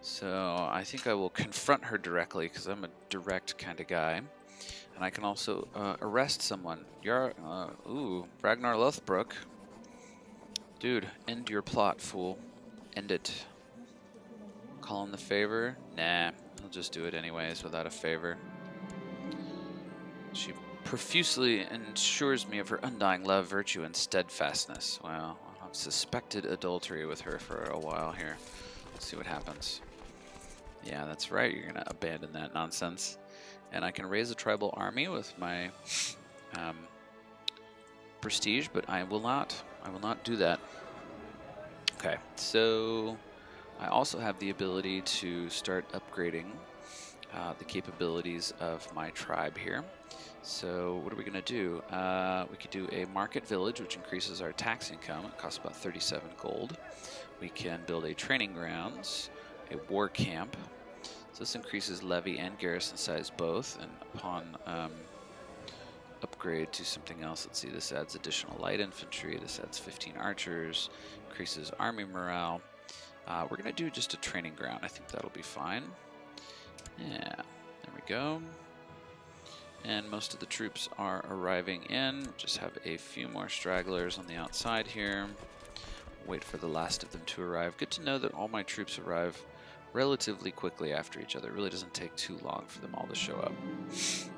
So I think I will confront her directly because I'm a direct kind of guy. And I can also arrest someone. Ragnar Lothbrok. Dude, end your plot, fool. End it. Call him the favor? Nah, I'll just do it anyways without a favor. She profusely ensures me of her undying love, virtue, and steadfastness. Well, I've suspected adultery with her for a while here. Let's see what happens. Yeah, that's right. You're going to abandon that nonsense. And I can raise a tribal army with my prestige, but I will not do that. Okay, so I also have the ability to start upgrading the capabilities of my tribe here. So what are we going to do? We could do a market village, which increases our tax income. It costs about 37 gold. We can build a training grounds, a war camp. So this increases levy and garrison size both. And upon upgrade to something else, let's see, this adds additional light infantry. This adds 15 archers, increases army morale. We're going to do just a training ground. I think that'll be fine. Yeah, there we go. And most of the troops are arriving in. Just have a few more stragglers on the outside here. Wait for the last of them to arrive. Good to know that all my troops arrive relatively quickly after each other. It really doesn't take too long for them all to show up.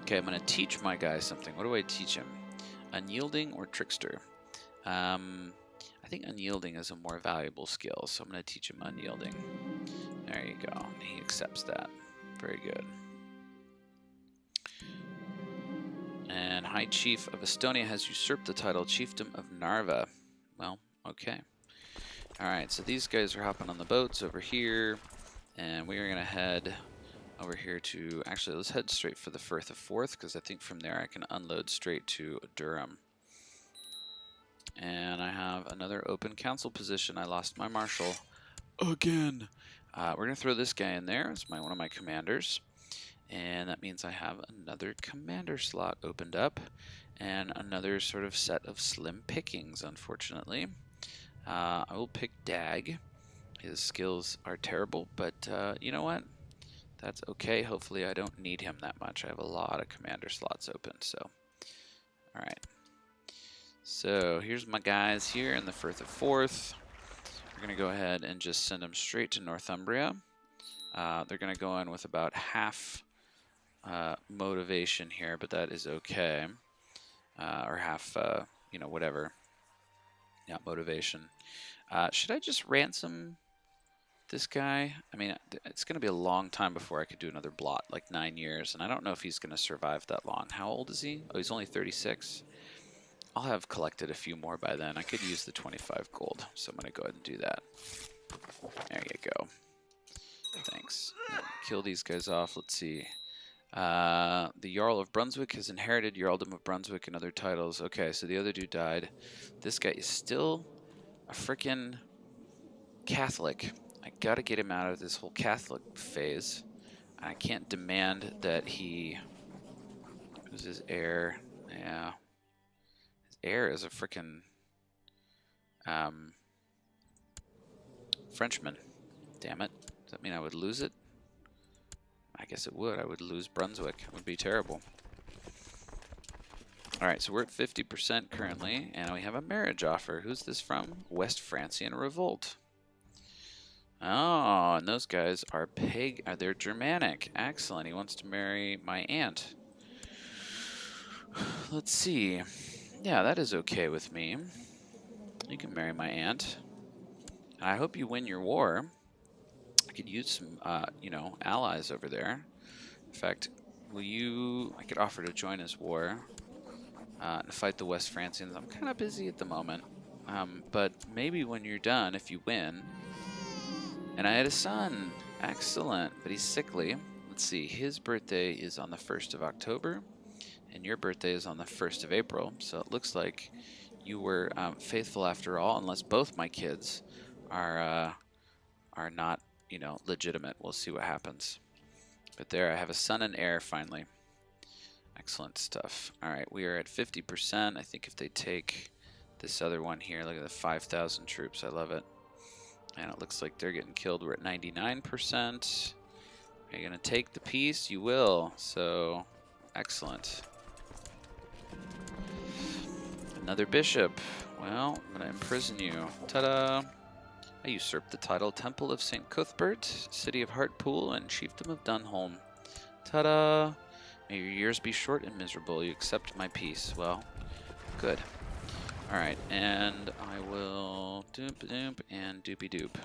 Okay, I'm going to teach my guy something. What do I teach him? Unyielding or trickster? I think unyielding is a more valuable skill, so I'm going to teach him unyielding. There you go. He accepts that. Very good. And High Chief of Estonia has usurped the title Chiefdom of Narva. Well, okay. Alright, so these guys are hopping on the boats over here, and we are going to head over here to... Actually, let's head straight for the Firth of Forth, because I think from there I can unload straight to Durham. And I have another open council position. I lost my marshal again. We're going to throw this guy in there as one of my commanders. And that means I have another commander slot opened up. And another sort of set of slim pickings, unfortunately. I will pick Dag. His skills are terrible, but you know what? That's okay. Hopefully I don't need him that much. I have a lot of commander slots open, so. Alright. So here's my guys here in the Firth of Forth. We're going to go ahead and just send them straight to Northumbria. They're going to go in with about half motivation here, but that is okay. Or half, you know, whatever. Yeah, motivation. Should I just ransom this guy? I mean, it's going to be a long time before I could do another blot, like 9 years, and I don't know if he's going to survive that long. How old is he? Oh, he's only 36. I'll have collected a few more by then. I could use the 25 gold, so I'm going to go ahead and do that. There you go. Thanks. Kill these guys off. Let's see. The Jarl of Brunswick has inherited Jarldom of Brunswick and other titles. Okay, so the other dude died. This guy is still a frickin' Catholic. I gotta get him out of this whole Catholic phase. I can't demand that he... Who's his heir? Yeah. His heir is a frickin' Frenchman. Damn it. Does that mean I would lose it? I guess it would. I would lose Brunswick. It would be terrible. Alright, so we're at 50% currently, and we have a marriage offer. Who's this from? West Francian Revolt. Oh, and those guys are they're Germanic. Excellent. He wants to marry my aunt. Let's see. Yeah, that is okay with me. You can marry my aunt. I hope you win your war. I could use some, you know, allies over there. In fact, I could offer to join his war and fight the West Francians. I'm kind of busy at the moment. But maybe when you're done, if you win... And I had a son. Excellent. But he's sickly. Let's see. His birthday is on the 1st of October. And your birthday is on the 1st of April. So it looks like you were faithful after all, unless both my kids are not, you know, legitimate. We'll see what happens. But there, I have a son and heir finally. Excellent stuff. All right, we are at 50%. I think if they take this other one here, look at the 5,000 troops. I love it. And it looks like they're getting killed. We're at 99%. Are you going to take the peace? You will. So, excellent. Another bishop. Well, I'm going to imprison you. Ta-da! I usurped the title Temple of St. Cuthbert, City of Hartpool, and Chiefdom of Dunholm. Ta-da! May your years be short and miserable. You accept my peace. Well, good. Alright, and I will doop-doop and doopy-doop.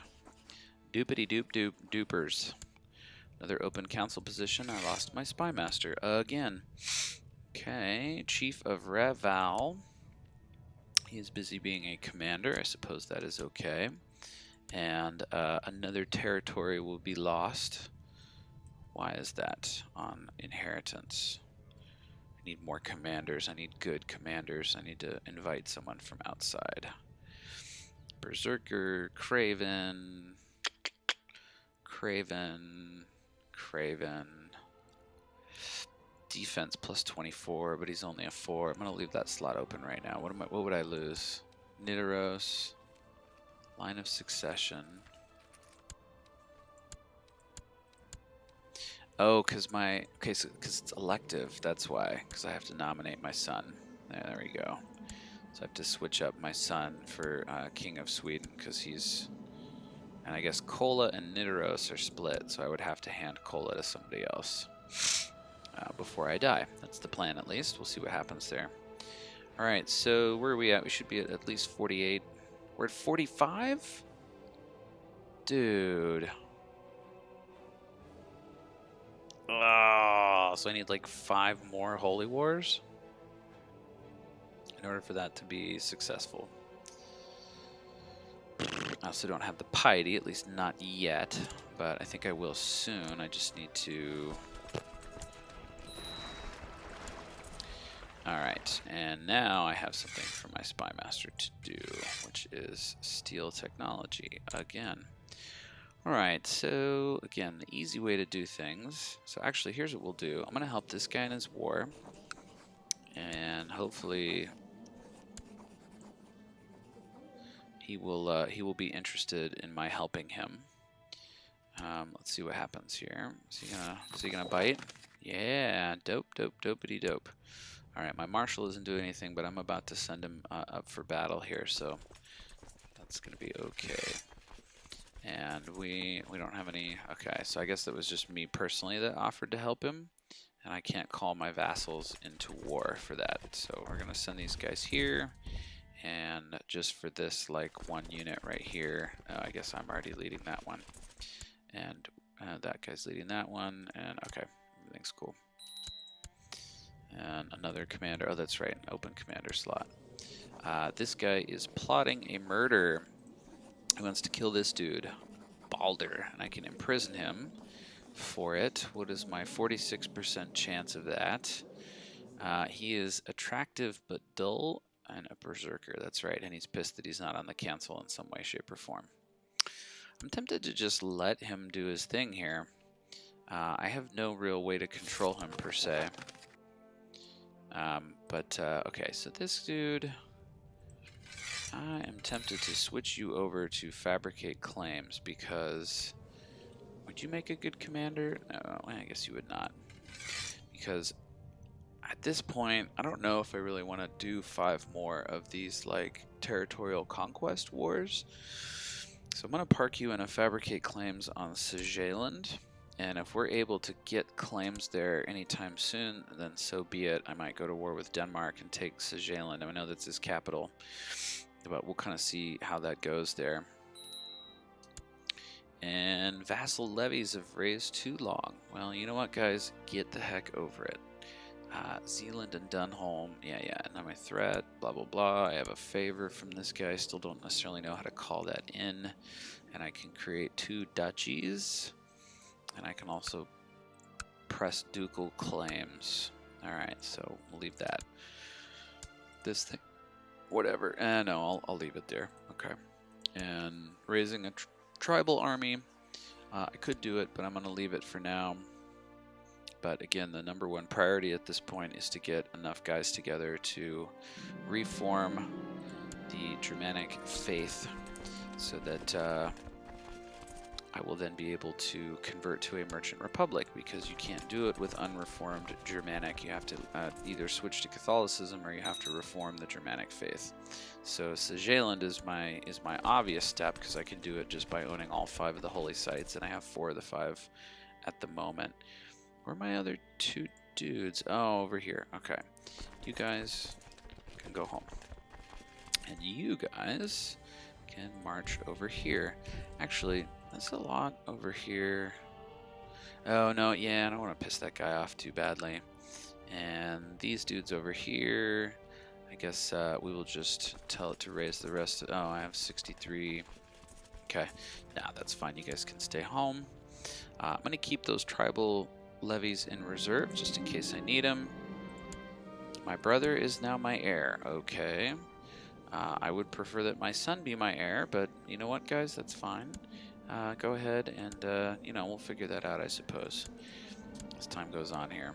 Doopity-doop-doop doopers. Another open council position. I lost my spy master again. Okay, Chief of Reval. He is busy being a commander. I suppose that is okay. And another territory will be lost. Why is that on inheritance? I need more commanders. I need good commanders. I need to invite someone from outside. Berserker, Craven, Defense plus 24, but he's only a 4. I'm gonna leave that slot open right now. What would I lose? Nidaros, line of succession. Oh, because because it's elective. That's why. Because I have to nominate my son. There we go. So I have to switch up my son for King of Sweden because he's. And I guess Kola and Nidaros are split, so I would have to hand Kola to somebody else before I die. That's the plan, at least. We'll see what happens there. All right, so where are we at? We should be at least 48. We're at 45? Dude. Oh, so I need like 5 more Holy Wars in order for that to be successful. I also don't have the piety, at least not yet, but I think I will soon. I just need to... Alright, and now I have something for my Spy Master to do, which is steal technology again. Alright, so again, the easy way to do things. So actually, here's what we'll do. I'm going to help this guy in his war, and hopefully he will be interested in my helping him. Let's see what happens here. Is he gonna bite? Yeah, dope, dopey dope. All right, my marshal isn't doing anything, but I'm about to send him up for battle here, so that's gonna be okay. And we don't have any. Okay, so I guess that was just me personally that offered to help him, and I can't call my vassals into war for that. So we're gonna send these guys here. And just for this, like, one unit right here, I guess I'm already leading that one. And that guy's leading that one, and okay, everything's cool. And another commander, oh, that's right, an open commander slot. This guy is plotting a murder. He wants to kill this dude, Balder, and I can imprison him for it. What is my 46% chance of that? He is attractive but dull. And a berserker, that's right, and he's pissed that he's not on the cancel in some way, shape, or form. I'm tempted to just let him do his thing here. I have no real way to control him, per se. Okay, so this dude... I am tempted to switch you over to fabricate claims, because... Would you make a good commander? No, I guess you would not. Because... At this point, I don't know if I really want to do 5 more of these, like, territorial conquest wars. So I'm going to park you in a fabricate claims on Sageland. And if we're able to get claims there anytime soon, then so be it. I might go to war with Denmark and take Sageland. I know that's his capital, but we'll kind of see how that goes there. And vassal levies have raised too long. Well, you know what, guys? Get the heck over it. Zealand and Dunholm, yeah, not my threat, blah, blah, blah. I have a favor from this guy, still don't necessarily know how to call that in. And I can create 2 duchies. And I can also press ducal claims. Alright, so we'll leave that. This thing, whatever. No, I'll leave it there. Okay. And raising a tribal army. I could do it, but I'm going to leave it for now. But again, the #1 priority at this point is to get enough guys together to reform the Germanic faith so that I will then be able to convert to a merchant republic, because you can't do it with unreformed Germanic. You have to either switch to Catholicism or you have to reform the Germanic faith. So Sageland is my obvious step, because I can do it just by owning all 5 of the holy sites, and I have 4 of the 5 at the moment. Where are my other 2 dudes? Oh, over here. Okay. You guys can go home. And you guys can march over here. Actually, that's a lot over here. Oh, no, yeah, I don't want to piss that guy off too badly. And these dudes over here, I guess we will just tell it to raise the rest. Oh, I have 63. Okay. Nah, that's fine. You guys can stay home. I'm going to keep those tribal levies in reserve just in case I need them. My brother is now my heir. Okay. I would prefer that my son be my heir, but you know what, guys? That's fine. Go ahead and, you know, we'll figure that out, I suppose, as time goes on here.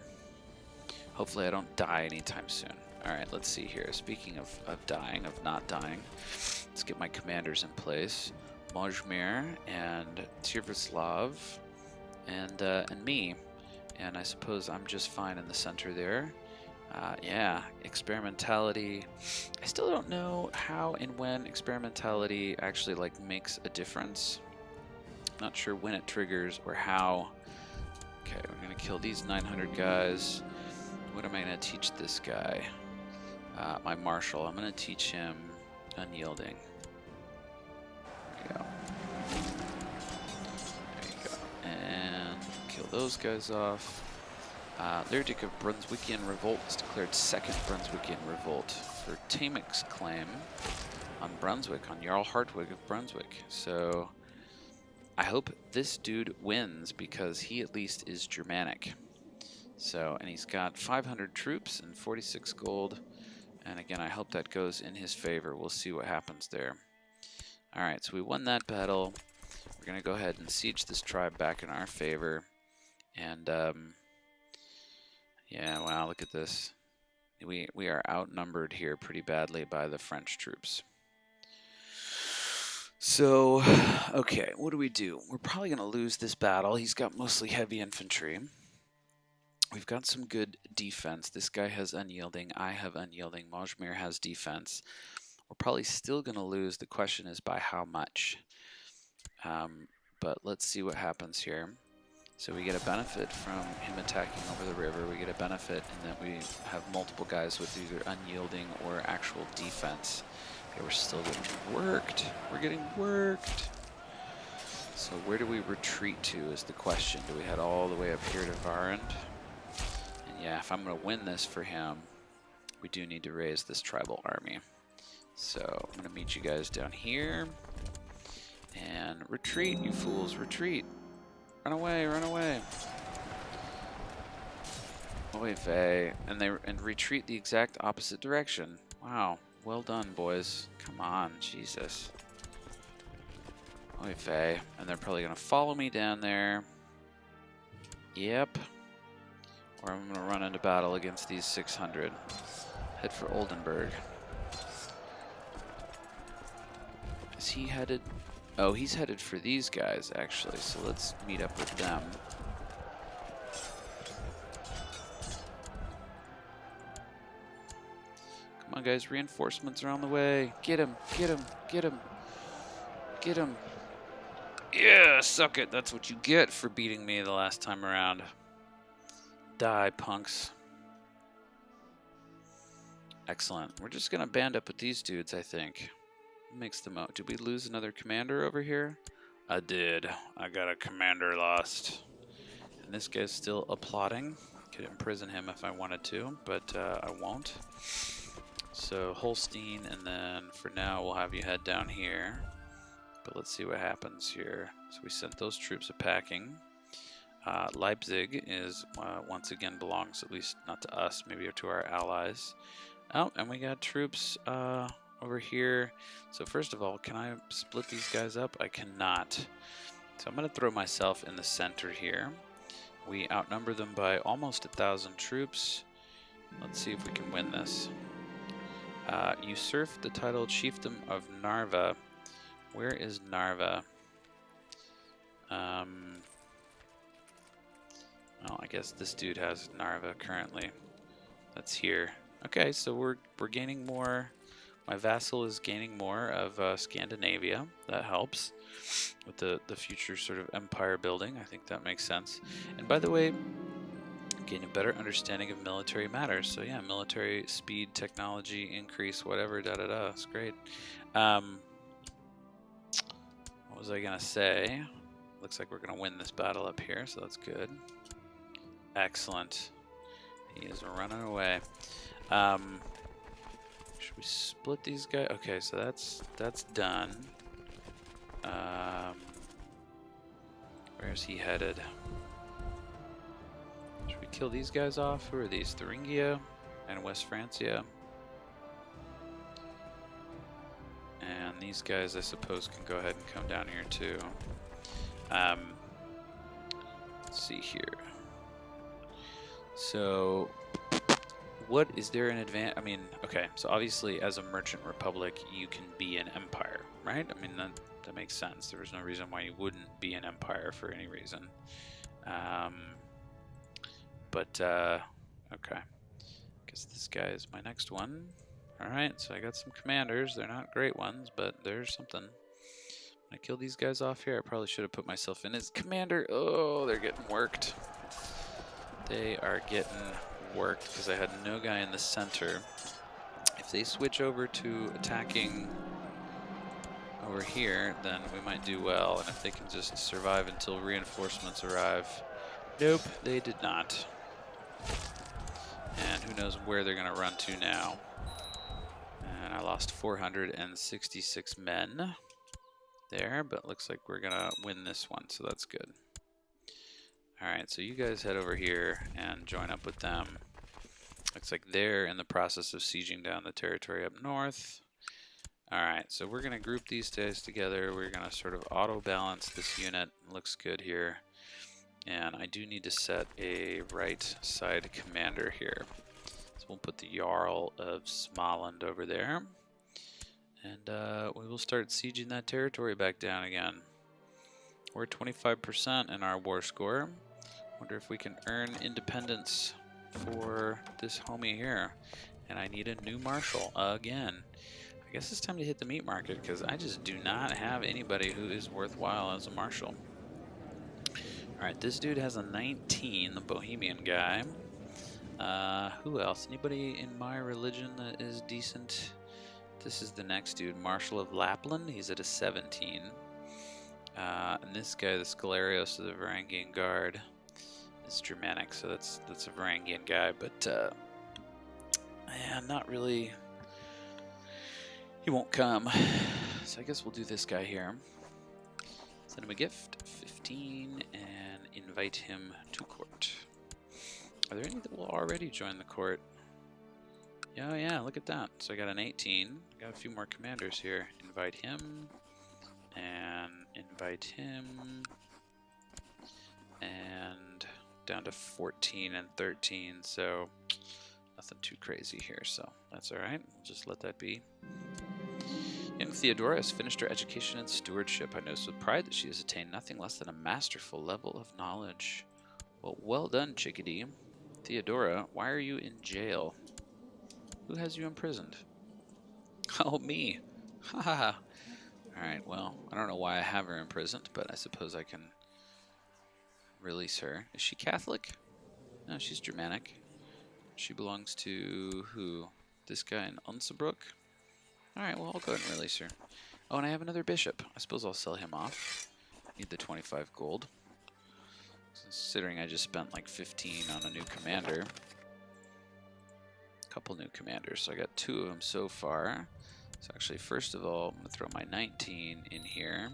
Hopefully I don't die anytime soon. Alright, let's see here. Speaking of dying, of not dying, let's get my commanders in place. Mojmir and Tirvislav and me. And I suppose I'm just fine in the center there. Yeah, experimentality. I still don't know how and when experimentality actually like makes a difference. Not sure when it triggers or how. Okay, we're gonna kill these 900 guys. What am I gonna teach this guy? My marshal. I'm gonna teach him unyielding. There you go. There you go. And kill those guys off. Lyric of Brunswickian Revolt was declared second Brunswickian Revolt for Tamek's claim on Brunswick, on Jarl Hartwig of Brunswick. So I hope this dude wins because he at least is Germanic. So, and he's got 500 troops and 46 gold. And again, I hope that goes in his favor. We'll see what happens there. All right, so we won that battle. We're going to go ahead and siege this tribe back in our favor. And, yeah, wow, look at this. We are outnumbered here pretty badly by the French troops. So, okay, what do we do? We're probably going to lose this battle. He's got mostly heavy infantry. We've got some good defense. This guy has unyielding. I have unyielding. Mojmir has defense. We're probably still going to lose. The question is by how much. But let's see what happens here. So we get a benefit from him attacking over the river. We get a benefit in that we have multiple guys with either unyielding or actual defense. Okay, we're still getting worked. We're getting worked. So where do we retreat to is the question. Do we head all the way up here to Varund? And yeah, if I'm going to win this for him, we do need to raise this tribal army. So I'm going to meet you guys down here. And retreat, you fools, retreat. Run away, run away. Oy vey. And retreat the exact opposite direction. Wow. Well done, boys. Come on, Jesus. Oy vey. And they're probably going to follow me down there. Yep. Or I'm going to run into battle against these 600. Head for Oldenburg. Is he headed? Oh, he's headed for these guys, actually. So let's meet up with them. Come on, guys. Reinforcements are on the way. Get him. Get him. Get him. Get him. Yeah, suck it. That's what you get for beating me the last time around. Die, punks. Excellent. We're just going to band up with these dudes, I think. Makes the most. Did we lose another commander over here? I did. I got a commander lost. And this guy's still applauding. Could imprison him if I wanted to, but I won't. So Holstein, and then for now we'll have you head down here. But let's see what happens here. So we sent those troops a packing. Leipzig is once again belongs, at least not to us, maybe to our allies. Oh, and we got troops over here. So first of all, can I split these guys up? I cannot. So I'm going to throw myself in the center here. We outnumber them by almost 1,000 troops. Let's see if we can win this. Usurp the titled chiefdom of Narva. Where is Narva? Well, I guess this dude has Narva currently. That's here. Okay, so we're gaining more. My vassal is gaining more of Scandinavia. That helps with the future sort of empire building. I think that makes sense. And by the way, gain a better understanding of military matters. So yeah, military speed, technology, increase, whatever, da-da-da. It's great. What was I going to say? Looks like we're going to win this battle up here, so that's good. Excellent. He is running away. Should we split these guys? Okay, so that's done. Where's he headed? Should we kill these guys off? Who are these? Thuringia and West Francia. And these guys, I suppose, can go ahead and come down here too. Let's see here. So, what is there an advantage? I mean, okay, so obviously as a merchant republic, you can be an empire, right? I mean, that makes sense. There was no reason why you wouldn't be an empire for any reason. but okay. Guess this guy is my next one. Alright, so I got some commanders. They're not great ones, but there's something. When I kill these guys off here, I probably should have put myself in as commander. Oh, they're getting worked. They are getting worked because I had no guy in the center. If they switch over to attacking over here, then we might do well. And if they can just survive until reinforcements arrive. Nope, they did not. And who knows where they're going to run to now. And I lost 466 men there, but looks like we're going to win this one, so that's good. Alright, so you guys head over here and join up with them. Looks like they're in the process of sieging down the territory up north. Alright, so we're going to group these guys together. We're going to sort of auto-balance this unit. Looks good here. And I do need to set a right side commander here. So we'll put the Jarl of Småland over there. And we will start sieging that territory back down again. We're 25% in our war score. Wonder if we can earn independence for this homie here. And I need a new marshal again. I guess it's time to hit the meat market because I just do not have anybody who is worthwhile as a marshal. Alright, this dude has a 19, the Bohemian guy. Who else? Anybody in my religion that is decent? This is the next dude, Marshal of Lapland. He's at a 17. And this guy, the Scalarios of the Varangian Guard, is Germanic, so that's a Varangian guy, but yeah, not really. He won't come. So I guess we'll do this guy here. Send him a gift, 15, and invite him to court. Are there any that will already join the court? Yeah, yeah, look at that. So I got an 18. Got a few more commanders here. Invite him, and invite him, and down to 14 and 13, so nothing too crazy here, so that's alright. We'll just let that be. Young Theodora has finished her education in stewardship. I notice with pride that she has attained nothing less than a masterful level of knowledge. Well done, chickadee. Theodora, why are you in jail? Who has you imprisoned? Oh, me. Ha ha ha. Alright, well, I don't know why I have her imprisoned, but I suppose I can release her. Is she Catholic? No, she's Germanic. She belongs to who? This guy in Unsabrook? Alright, well, I'll go ahead and release her. Oh, and I have another bishop. I suppose I'll sell him off. Need the 25 gold. Considering I just spent like 15 on a new commander. A couple new commanders, so I got 2 of them so far. So actually, first of all, I'm going to throw my 19 in here.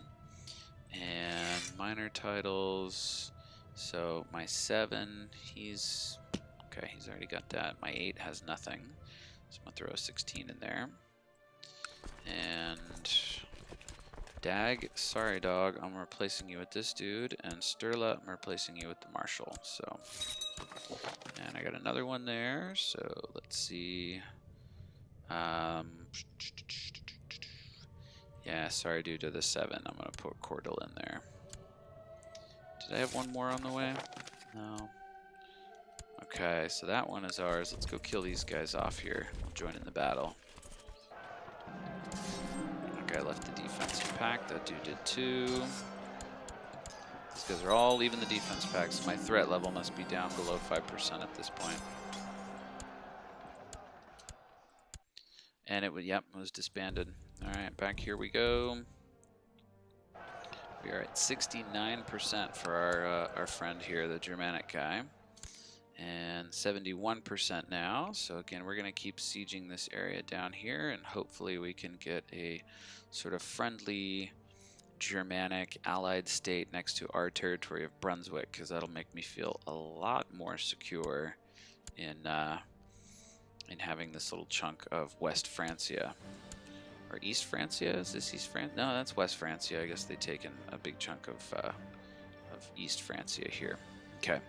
And minor titles. So my 7, he's... Okay, he's already got that. My 8 has nothing. So I'm going to throw a 16 in there. And... Dag, sorry dog, I'm replacing you with this dude. And Sturla, I'm replacing you with the Marshal. So... And I got another one there. So let's see... yeah, sorry due to the 7. I'm going to put Cordal in there. Did I have one more on the way? No. Okay, so that one is ours. Let's go kill these guys off here. We'll join in the battle. Okay, I left the defensive pack. That dude did too. These guys are all leaving the defense pack, so my threat level must be down below 5% at this point. And it would, yep, it was disbanded. Alright, back here we go. We are at 69% for our friend here, the Germanic guy. And 71% now. So again, we're going to keep sieging this area down here, and hopefully we can get a sort of friendly Germanic allied state next to our territory of Brunswick, because that'll make me feel a lot more secure in having this little chunk of West Francia. Or East Francia? Is this East Francia? No, that's West Francia. I guess they've taken a big chunk of East Francia here. Okay,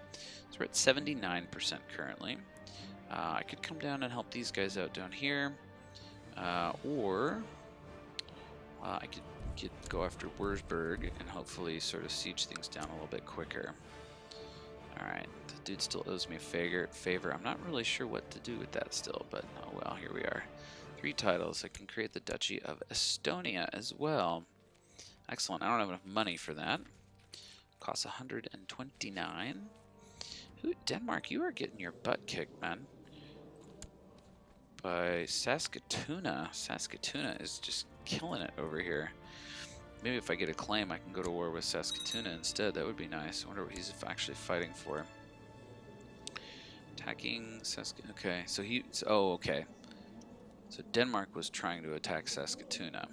so we're at 79% currently. I could come down and help these guys out down here. Or I could go after Wurzburg and hopefully sort of siege things down a little bit quicker. Alright, the dude still owes me a favor. I'm not really sure what to do with that still, but oh well, here we are. 3 titles. I can create the Duchy of Estonia as well. Excellent. I don't have enough money for that. Costs 129. Denmark, you are getting your butt kicked, man. By Saskatoona. Saskatoona is just killing it over here. Maybe if I get a claim, I can go to war with Saskatoona instead. That would be nice. I wonder what he's actually fighting for. Attacking Saskatoona. Okay, so oh, okay. So Denmark was trying to attack Saskatoona.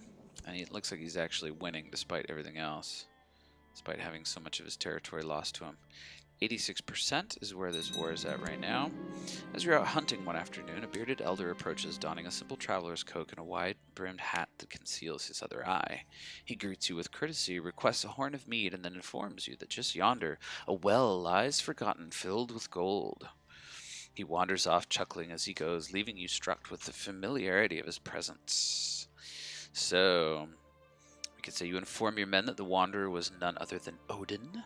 And it looks like he's actually winning despite everything else. Despite having so much of his territory lost to him. 86% is where this war is at right now. As you're out hunting one afternoon, a bearded elder approaches, donning a simple traveler's coat and a wide-brimmed hat that conceals his other eye. He greets you with courtesy, requests a horn of mead, and then informs you that just yonder, a well lies forgotten, filled with gold. He wanders off, chuckling as he goes, leaving you struck with the familiarity of his presence. So, we could say you inform your men that the wanderer was none other than Odin.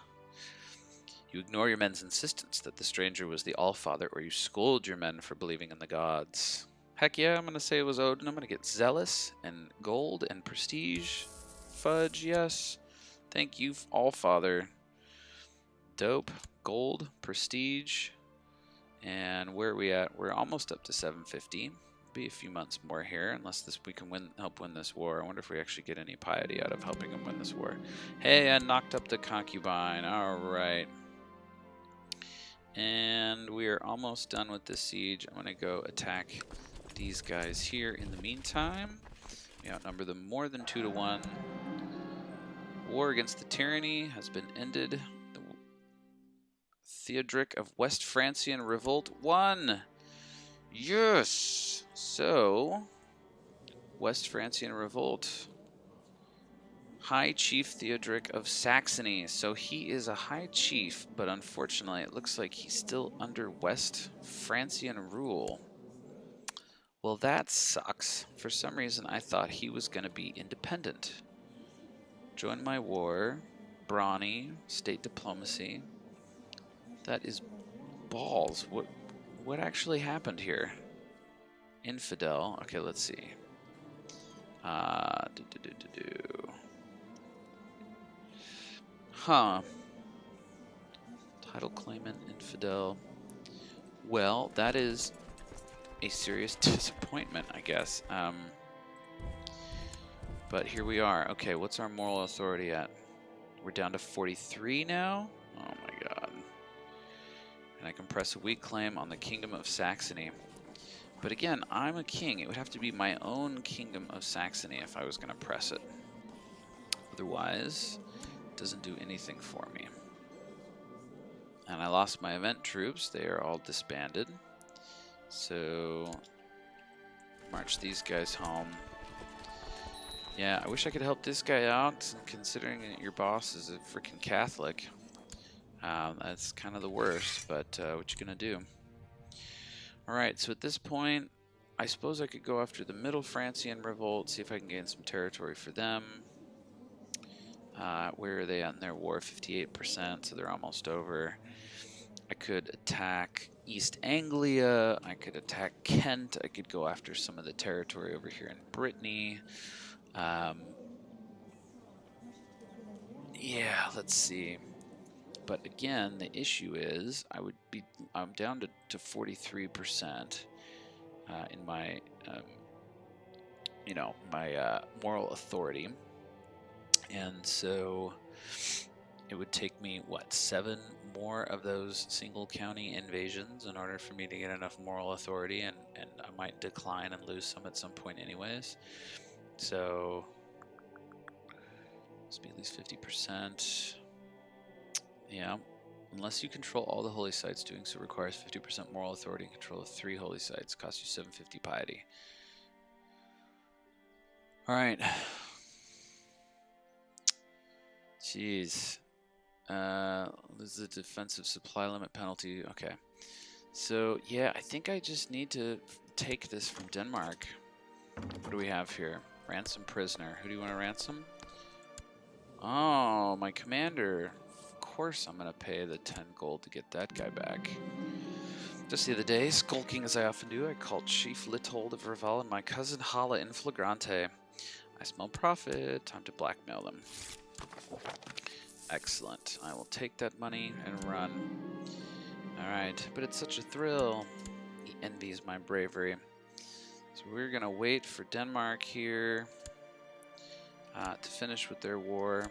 You ignore your men's insistence that the stranger was the Allfather, or you scold your men for believing in the gods. Heck yeah, I'm going to say it was Odin. I'm going to get zealous and gold and prestige. Fudge, yes. Thank you, Allfather. Dope. Gold, prestige. And where are we at? We're almost up to 750. Be a few months more here, unless we can help win this war. I wonder if we actually get any piety out of helping him win this war. Hey, I knocked up the concubine. All right. And we are almost done with this siege. I'm going to go attack these guys here in the meantime. We outnumber them more than 2 to 1. War against the tyranny has been ended. The Theodoric of West Francian Revolt won! Yes! So, West Francian Revolt. High Chief Theodoric of Saxony. So he is a High Chief, but unfortunately it looks like he's still under West Francian rule. Well, that sucks. For some reason I thought he was going to be independent. Join my war. Brawny. State diplomacy. That is balls. What actually happened here? Infidel. Okay, let's see. Huh. Title claimant, infidel. Well, that is a serious disappointment, I guess. But here we are. Okay, what's our moral authority at? We're down to 43 now? Oh my god. And I can press a weak claim on the Kingdom of Saxony. But again, I'm a king. It would have to be my own Kingdom of Saxony if I was going to press it. Otherwise, it doesn't do anything for me. And I lost my event troops. They are all disbanded. So, march these guys home. Yeah, I wish I could help this guy out, considering that your boss is a freaking Catholic. That's kind of the worst, but what you gonna do? Alright, so at this point, I suppose I could go after the Middle Francian Revolt, see if I can gain some territory for them. Where are they at in their war? 58%, so they're almost over. I could attack East Anglia, I could attack Kent, I could go after some of the territory over here in Brittany. Yeah, let's see. But again, the issue is I'm down to 43% in my, my moral authority. And so it would take me, what, 7 more of those single county invasions in order for me to get enough moral authority, and I might decline and lose some at some point anyways. So, must be at least 50%. Yeah. Unless you control all the holy sites, doing so requires 50% moral authority and control of 3 holy sites. Costs you 750 piety. Alright. Jeez. This is a defensive supply limit penalty. Okay. So, yeah, I think I just need to take this from Denmark. What do we have here? Ransom prisoner. Who do you want to ransom? Oh, my commander. Of course I'm going to pay the 10 gold to get that guy back. Just the other day, skulking as I often do, I called Chief Lithold of Raval and my cousin Hala in flagrante. I smell profit. Time to blackmail them. Excellent. I will take that money and run. Alright, but it's such a thrill. He envies my bravery. So we're going to wait for Denmark here to finish with their war.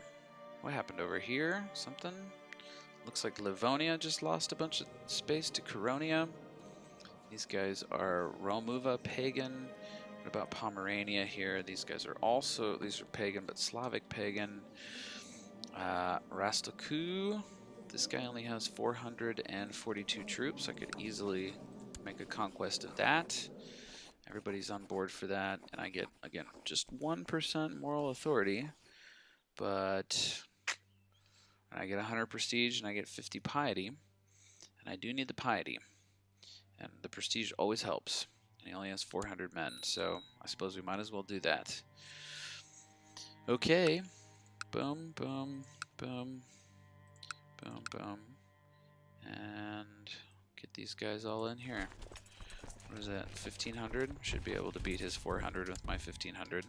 What happened over here? Something? Looks like Livonia just lost a bunch of space to Coronia. These guys are Romuva, pagan. What about Pomerania here? These guys are also, these are pagan, but Slavic pagan. Rastoku. This guy only has 442 troops. I could easily make a conquest of that. Everybody's on board for that. And I get, again, just 1% moral authority. But I get 100 prestige and I get 50 piety. And I do need the piety. And the prestige always helps. And he only has 400 men, so I suppose we might as well do that. Okay. Boom, boom, boom, boom, boom. And get these guys all in here. What is that, 1,500? Should be able to beat his 400 with my 1,500.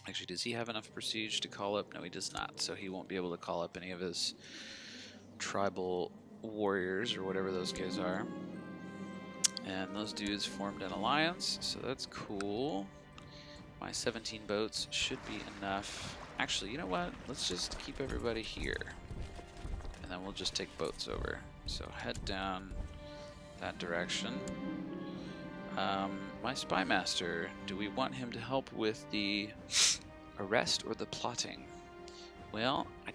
Actually, does he have enough prestige to call up? No, he does not, so he won't be able to call up any of his tribal warriors or whatever those guys are. And those dudes formed an alliance, so that's cool. My 17 boats should be enough. Actually, you know what? Let's just keep everybody here. And then we'll just take boats over. So head down that direction. My spy master, do we want him to help with the arrest or the plotting? Well, I'm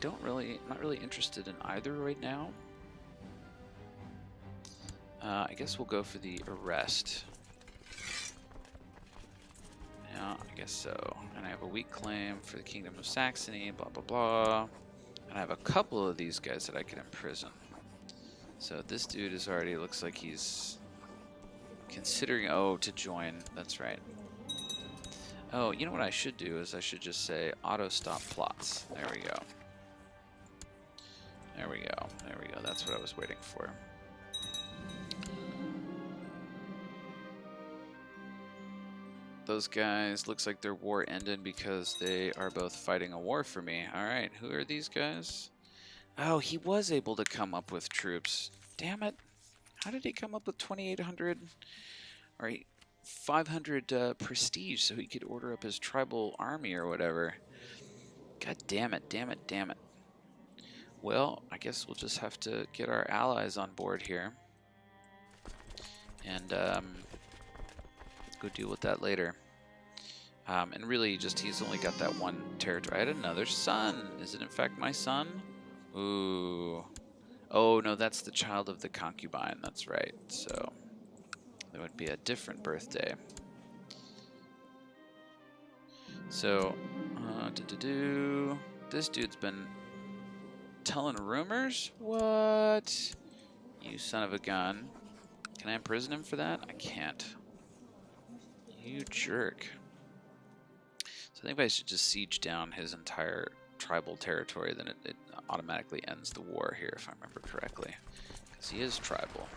not really interested in either right now. I guess we'll go for the arrest. Yeah, I guess so. And I have a weak claim for the Kingdom of Saxony, blah, blah, blah. And I have a couple of these guys that I can imprison. So this dude is already, looks like he's considering, oh, to join. That's right. Oh, you know what I should do is I should just say auto stop plots. There we go. There we go. There we go. That's what I was waiting for. Those guys, looks like their war ended because they are both fighting a war for me. Alright, who are these guys? Oh, he was able to come up with troops. Damn it. How did he come up with 2,800 or 500 prestige so he could order up his tribal army or whatever? God damn it, damn it, damn it. Well, I guess we'll just have to get our allies on board here. And, go deal with that later. And really, just he's only got that one territory. I had another son. Is it in fact my son? Ooh. Oh, no, that's the child of the concubine. That's right. So, there would be a different birthday. So, this dude's been telling rumors? What? You son of a gun. Can I imprison him for that? I can't. You jerk. So I think if I should just siege down his entire tribal territory, then it automatically ends the war here, if I remember correctly. Because he is tribal.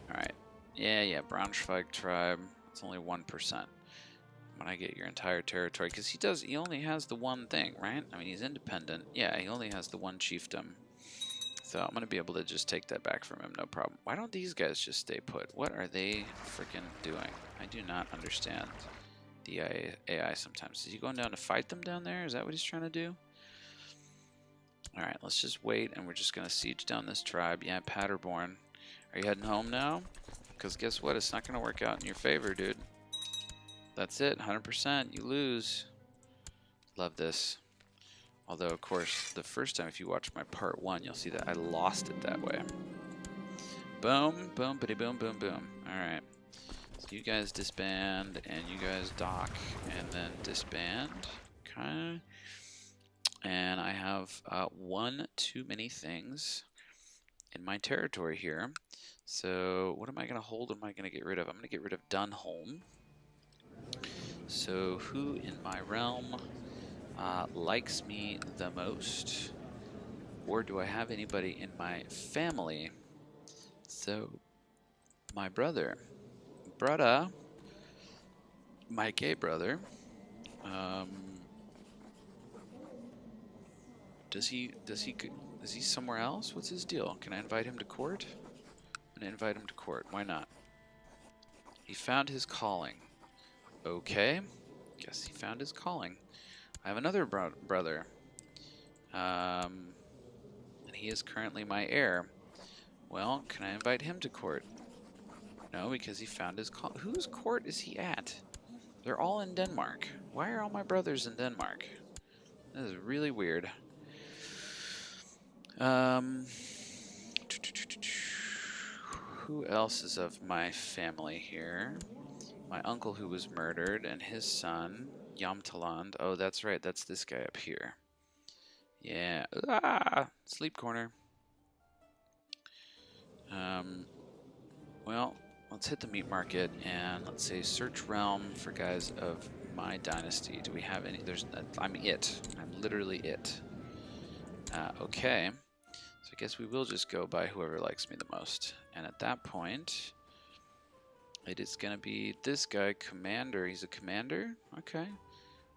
Alright. Yeah, Braunschweig tribe. It's only 1%. When I get your entire territory, because he only has the one thing, right? I mean, he's independent. Yeah, he only has the one chiefdom. So I'm going to be able to just take that back from him, no problem. Why don't these guys just stay put? What are they freaking doing? I do not understand the AI sometimes. Is he going down to fight them down there? Is that what he's trying to do? Alright, let's just wait, and we're just going to siege down this tribe. Yeah, Paderborn. Are you heading home now? Because guess what? It's not going to work out in your favor, dude. That's it, 100%. You lose. Love this. Although, of course, the first time if you watch my part 1, you'll see that I lost it that way. Boom, boom, bitty boom, boom, boom. Alright. So you guys disband, and you guys dock, and then disband. Okay. And I have one too many things in my territory here. So what am I going to hold? What am I going to get rid of? I'm going to get rid of Dunholm. So who in my realm likes me the most? or do I have anybody in my family? So, my brother, my gay brother, is he somewhere else? What's his deal? Can I invite him to court? I'm gonna invite him to court. Why not? He found his calling. Okay, guess he found his calling. I have another brother, and he is currently my heir. Well, can I invite him to court? No, because he found his call. Whose court is he at? They're all in Denmark. Why are all my brothers in Denmark? That is really weird. Who else is of my family here? My uncle who was murdered and his son, Yamtaland. Oh, that's right. That's this guy up here. Yeah. Ah! Sleep corner. Well, let's hit the meat market and let's say search realm for guys of my dynasty. Do we have any? I'm it. I'm literally it. Okay. So I guess we will just go by whoever likes me the most. And at that point, it is going to be this guy, Commander. He's a commander? Okay.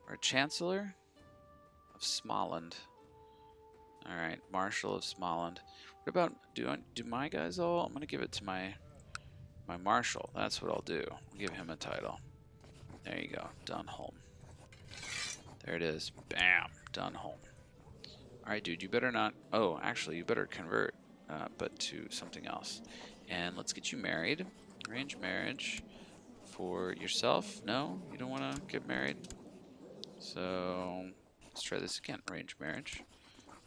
Or a Chancellor of Småland. Alright, Marshal of Småland. What about, do my guys all? I'm going to give it to my Marshal. That's what I'll do. I'll give him a title. There you go. Dunholm. There it is. Bam. Dunholm. Alright, dude, you better not... Oh, actually, you better convert, but to something else. And let's get you married. Arrange marriage for yourself. No? You don't want to get married? So, let's try this again. Arrange marriage.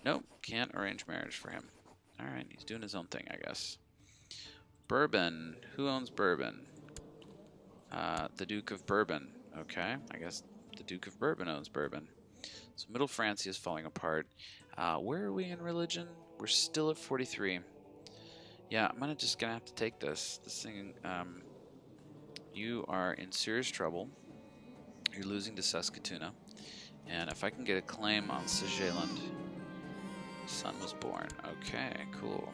Nope, can't arrange marriage for him. Alright, he's doing his own thing, I guess. Bourbon. Who owns Bourbon? The Duke of Bourbon. Okay, I guess the Duke of Bourbon owns Bourbon. So Middle Francia is falling apart. Where are we in religion? We're still at 43. Yeah, I'm just gonna have to take this. This thing, you are in serious trouble. You're losing to Saskatoon. And if I can get a claim on Sjeland, son was born. Okay, cool.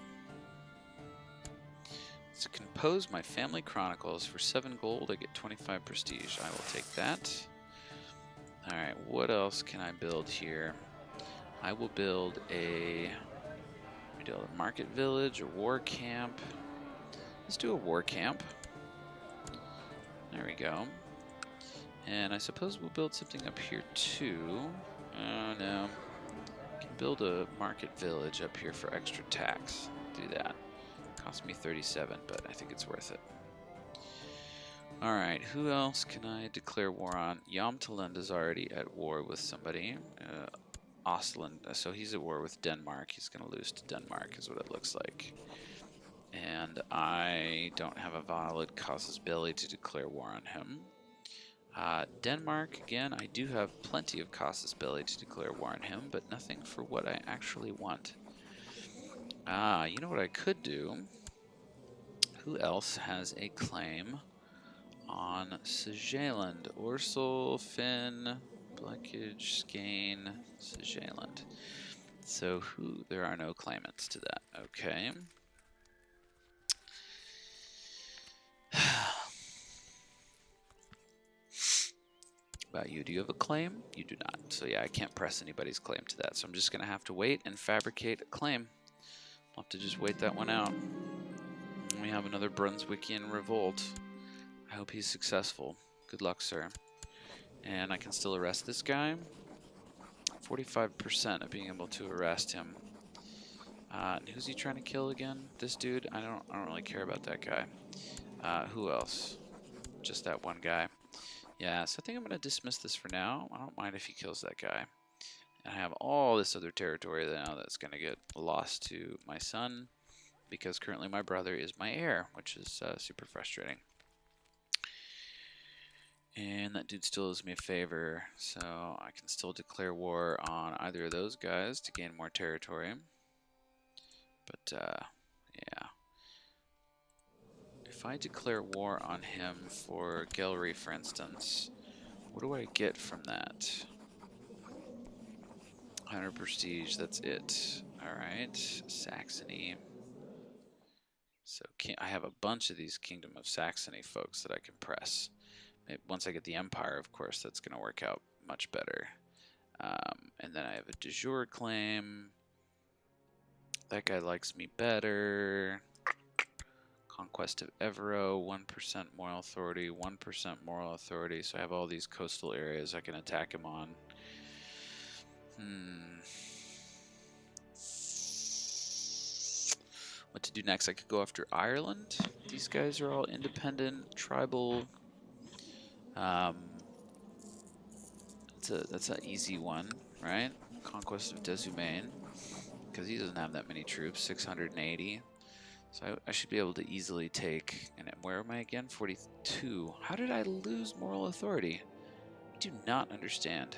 To compose my family chronicles for 7 gold, I get 25 prestige. I will take that. Alright, what else can I build here? I will build a market village, a war camp. Let's do a war camp. There we go. And I suppose we'll build something up here too. Oh no. Can build a market village up here for extra tax. Do that. Cost me 37, but I think it's worth it. Alright, who else can I declare war on? Yamtalend is already at war with somebody. Ostland, so he's at war with Denmark. He's going to lose to Denmark, is what it looks like. And I don't have a valid casus belli to declare war on him. Denmark, again, I do have plenty of casus belli to declare war on him, but nothing for what I actually want. You know what I could do? Who else has a claim on Sjeland? Orsel, Finn, Blackage, Skane, Sjeland. So there are no claimants to that. Okay. About you, do you have a claim? You do not. So yeah, I can't press anybody's claim to that. So I'm just going to have to wait and fabricate a claim. I'll have to just wait that one out. And we have another Brunswickian revolt. I hope he's successful. Good luck, sir. And I can still arrest this guy. 45% of being able to arrest him. And who's he trying to kill again? This dude? I don't really care about that guy. Who else? Just that one guy. Yeah, so I think I'm going to dismiss this for now. I don't mind if he kills that guy. And I have all this other territory now that's going to get lost to my son, because currently my brother is my heir, which is super frustrating. And that dude still owes me a favor, so I can still declare war on either of those guys to gain more territory. But, yeah. If I declare war on him for Gelry, for instance, what do I get from that? 100 prestige, that's it. All right, Saxony. So I have a bunch of these Kingdom of Saxony folks that I can press. Once I get the Empire, of course, that's going to work out much better. And then I have a de jure claim. That guy likes me better. Conquest of Evero, 1% moral authority, 1% moral authority. So I have all these coastal areas I can attack him on. What to do next? I could go after Ireland. These guys are all independent, tribal. That's an easy one, right? Conquest of Dezumain, because he doesn't have that many troops, 680. So I should be able to easily take. And where am I again? 42. How did I lose moral authority? I do not understand.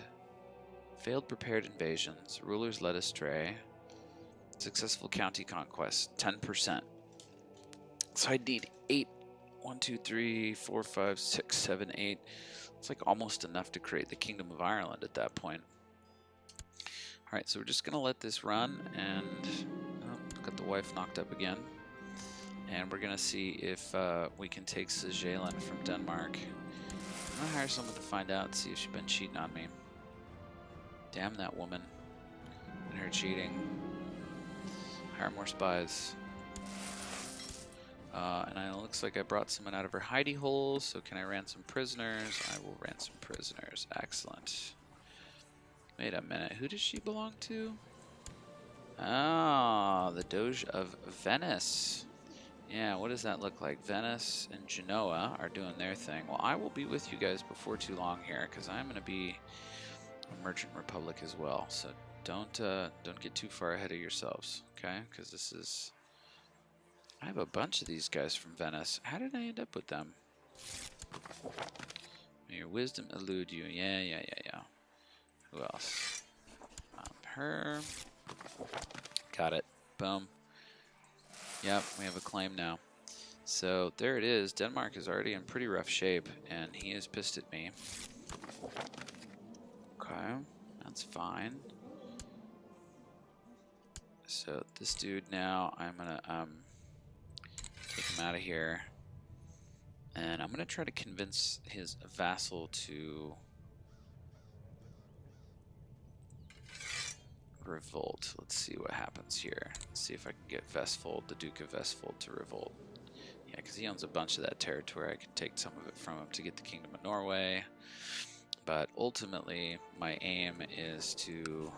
Failed prepared invasions. Rulers led astray. Successful county conquest. 10%. So I need 8. 1, 2, 3, 4, 5, 6, 7, 8. It's like almost enough to create the Kingdom of Ireland at that point. Alright, so we're just going to let this run, and got the wife knocked up again. And we're going to see if we can take Sejelen from Denmark. I'm going to hire someone to find out, see if she's been cheating on me. Damn that woman and her cheating. Hire more spies. And it looks like I brought someone out of her hidey hole, so can I ransom prisoners? I will ransom prisoners. Excellent. Wait a minute, who does she belong to? Ah, the Doge of Venice. Yeah, what does that look like? Venice and Genoa are doing their thing. Well, I will be with you guys before too long here, because I'm going to be a merchant republic as well. So don't get too far ahead of yourselves, okay? Because this is... I have a bunch of these guys from Venice. How did I end up with them? May your wisdom elude you. Yeah. Who else? Her. Got it. Boom. Yep, we have a claim now. So there it is. Denmark is already in pretty rough shape, and he is pissed at me. Okay, that's fine. So this dude now, I'm gonna take him out of here, and I'm gonna try to convince his vassal to revolt. Let's see what happens here. Let's see if I can get Vestfold, the Duke of Vestfold, to revolt. Yeah, because he owns a bunch of that territory. I can take some of it from him to get the Kingdom of Norway. But ultimately, my aim is to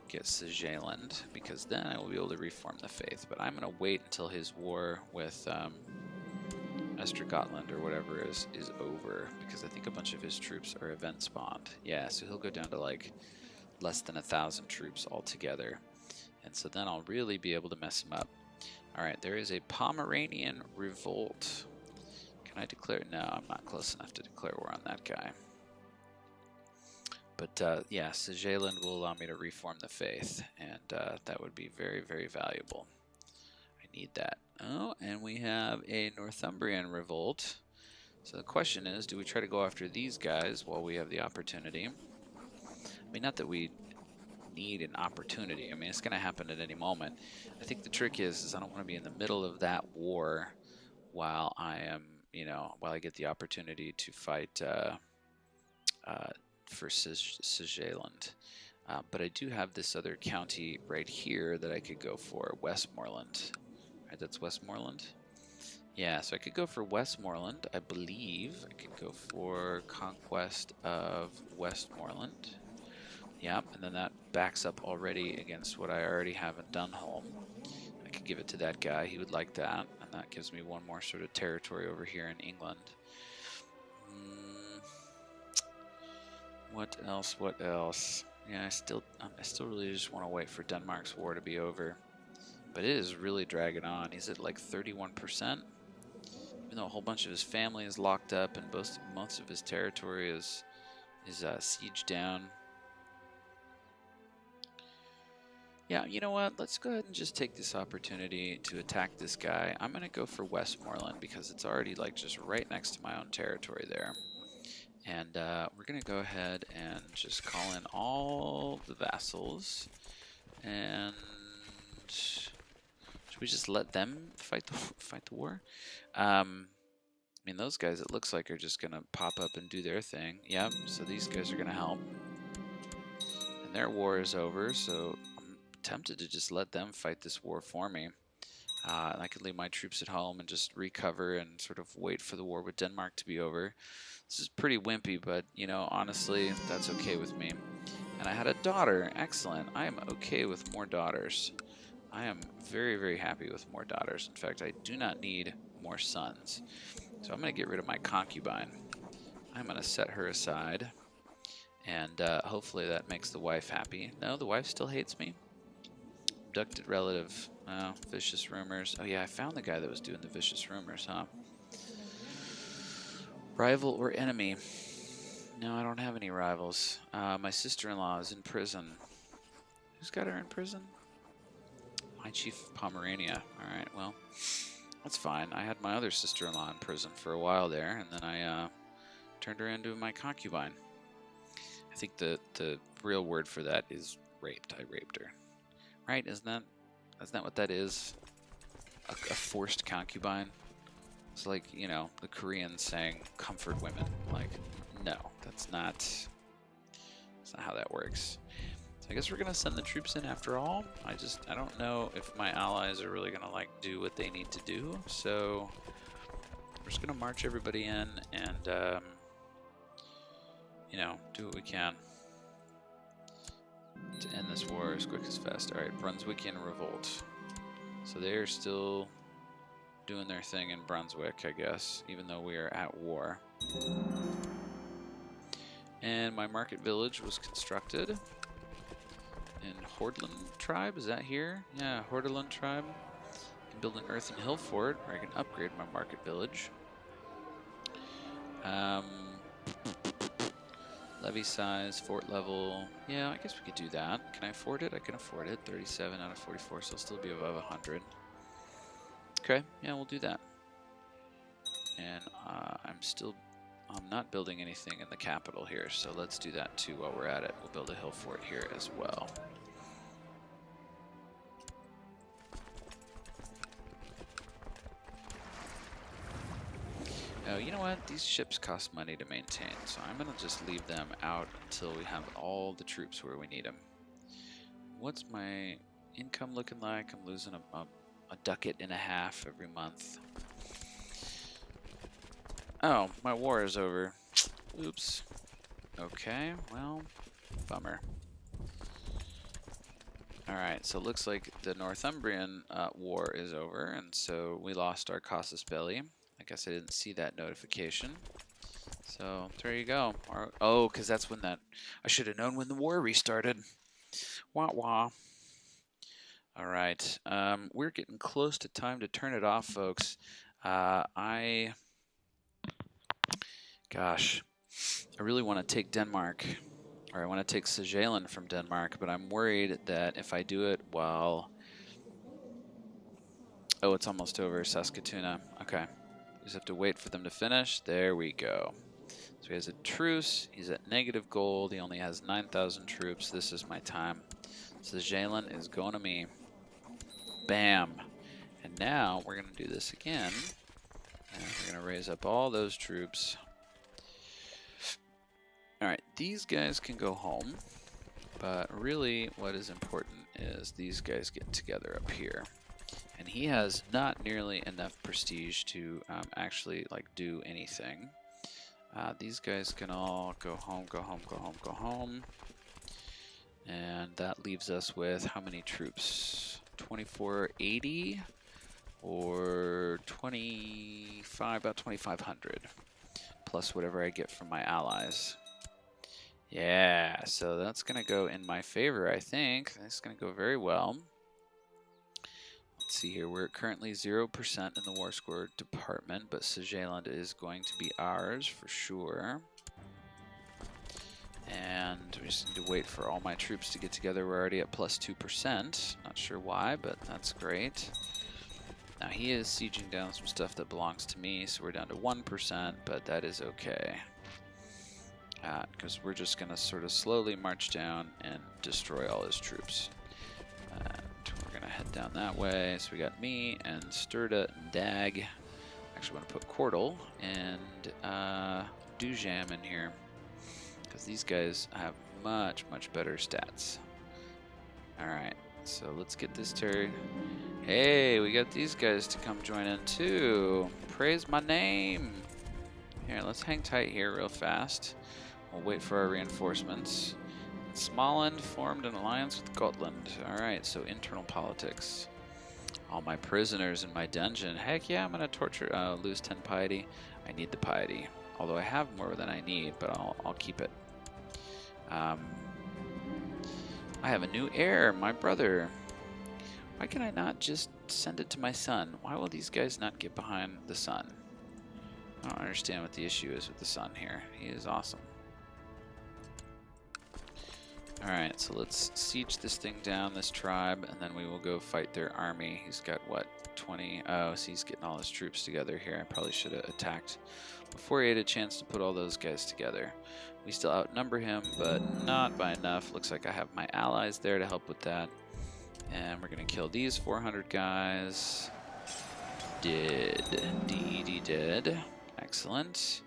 get Sejelen, because then I will be able to reform the faith. But I'm going to wait until his war with Estergotland or whatever is over, because I think a bunch of his troops are event spawned. Yeah, so he'll go down to like less than 1,000 troops altogether, and so then I'll really be able to mess him up. Alright, there is a Pomeranian revolt. Can I declare? No, I'm not close enough to declare war on that guy. But yeah, Sejelen will allow me to reform the faith, and that would be very, very valuable. I need that. Oh, and we have a Northumbrian revolt. So the question is, do we try to go after these guys while we have the opportunity? I mean, not that we need an opportunity. I mean, it's going to happen at any moment. I think the trick is I don't want to be in the middle of that war while I am, while I get the opportunity to fight for Sejelen. But I do have this other county right here that I could go for, Westmoreland. Right, that's Westmoreland. Yeah, so I could go for Westmoreland. I believe I could go for conquest of Westmoreland. Yep, and then that backs up already against what I already have in Dunholm. I could give it to that guy. He would like that, and that gives me one more sort of territory over here in England. What else? What else? Yeah, I still really just want to wait for Denmark's war to be over. But it is really dragging on. He's at like 31%. Even though a whole bunch of his family is locked up and most of his territory is sieged down. Yeah, you know what? Let's go ahead and just take this opportunity to attack this guy. I'm going to go for Westmoreland because it's already like just right next to my own territory there. And we're going to go ahead and just call in all the vassals. And we just let them fight the war? I mean, those guys, it looks like, are just going to pop up and do their thing. Yep, so these guys are going to help. And their war is over, so I'm tempted to just let them fight this war for me. And I could leave my troops at home and just recover and sort of wait for the war with Denmark to be over. This is pretty wimpy, but, you know, honestly, that's okay with me. And I had a daughter. Excellent. I am okay with more daughters. I am very, very happy with more daughters. In fact, I do not need more sons. So I'm going to get rid of my concubine. I'm going to set her aside. And hopefully that makes the wife happy. No, the wife still hates me. Abducted relative. Oh, vicious rumors. Oh yeah, I found the guy that was doing the vicious rumors, huh? Rival or enemy? No, I don't have any rivals. My sister-in-law is in prison. Who's got her in prison? My chief of Pomerania. Alright, well, that's fine. I had my other sister-in-law in prison for a while there, and then I turned her into my concubine. I think the real word for that is raped. I raped her. Right? Isn't that what that is? A forced concubine? It's like, you know, the Koreans saying comfort women. Like, no, that's not how that works. So I guess we're gonna send the troops in after all. I don't know if my allies are really gonna like do what they need to do. So we're just gonna march everybody in and you know, do what we can to end this war as quick as fast. Alright, Brunswickian revolt. So they're still doing their thing in Brunswick, I guess, even though we are at war. And my market village was constructed in Hordaland tribe. Is that here? Yeah, Hordaland tribe. I can build an earthen hill fort, or I can upgrade my market village. Levy size, fort level. Yeah, I guess we could do that. Can I afford it? I can afford it. 37 out of 44, so I'll still be above 100. Okay, yeah, we'll do that. And I'm not building anything in the capital here, so let's do that too while we're at it. We'll build a hill fort here as well. Oh, you know what? These ships cost money to maintain, so I'm going to just leave them out until we have all the troops where we need them. What's my income looking like? I'm losing a ducat and a half every month. Oh, my war is over. Oops. Okay, well, bummer. Alright, so it looks like the Northumbrian war is over, and so we lost our casus belli. I guess I didn't see that notification. So, there you go. Oh, because that's when that... I should have known when the war restarted. Wah wah. Alright, we're getting close to time to turn it off, folks. Gosh, I really want to take Denmark, or I want to take Sjælland from Denmark, but I'm worried that if I do it while... Oh, it's almost over, Saskatoon. Okay, just have to wait for them to finish. There we go. So he has a truce, he's at negative gold, he only has 9,000 troops. This is my time. Sjælland is going to me. Bam. And now we're going to do this again. And we're going to raise up all those troops. Alright, these guys can go home. But really what is important is these guys get together up here. And he has not nearly enough prestige to actually like do anything. These guys can all go home, go home, go home, go home. And that leaves us with how many troops? 2480 or 25, about 2,500 plus whatever I get from my allies. Yeah, so that's gonna go in my favor, I think. That's gonna go very well. Let's see here, we're currently 0% in the war score department, but Sjælland is going to be ours for sure. And we just need to wait for all my troops to get together. We're already at plus 2%. Not sure why, but that's great. Now he is sieging down some stuff that belongs to me, so we're down to 1%, but that is okay. Because we're just going to sort of slowly march down and destroy all his troops. And we're going to head down that way. So we got me and Sturda and Dag. Actually, want to put Cordal and Dujam in here because these guys have much better stats. All right, so let's get this turn. Hey, we got these guys to come join in too. Praise my name. Here, let's hang tight here real fast. We'll wait for our reinforcements. Småland formed an alliance with Gotland. All right, so internal politics. All my prisoners in my dungeon. Heck yeah, I'm gonna torture. Lose 10 piety. I need the piety, although I have more than I need, but I'll keep it. I have a new heir, my brother. Why can I not just send it to my son? Why will these guys not get behind the son? I don't understand what the issue is with the son here. He is awesome. Alright, so let's siege this thing down, this tribe, and then we will go fight their army. He's got, what, 20? Oh, so he's getting all his troops together here. I probably should have attacked before he had a chance to put all those guys together. We still outnumber him, but not by enough. Looks like I have my allies there to help with that. And we're going to kill these 400 guys. Dead. Excellent.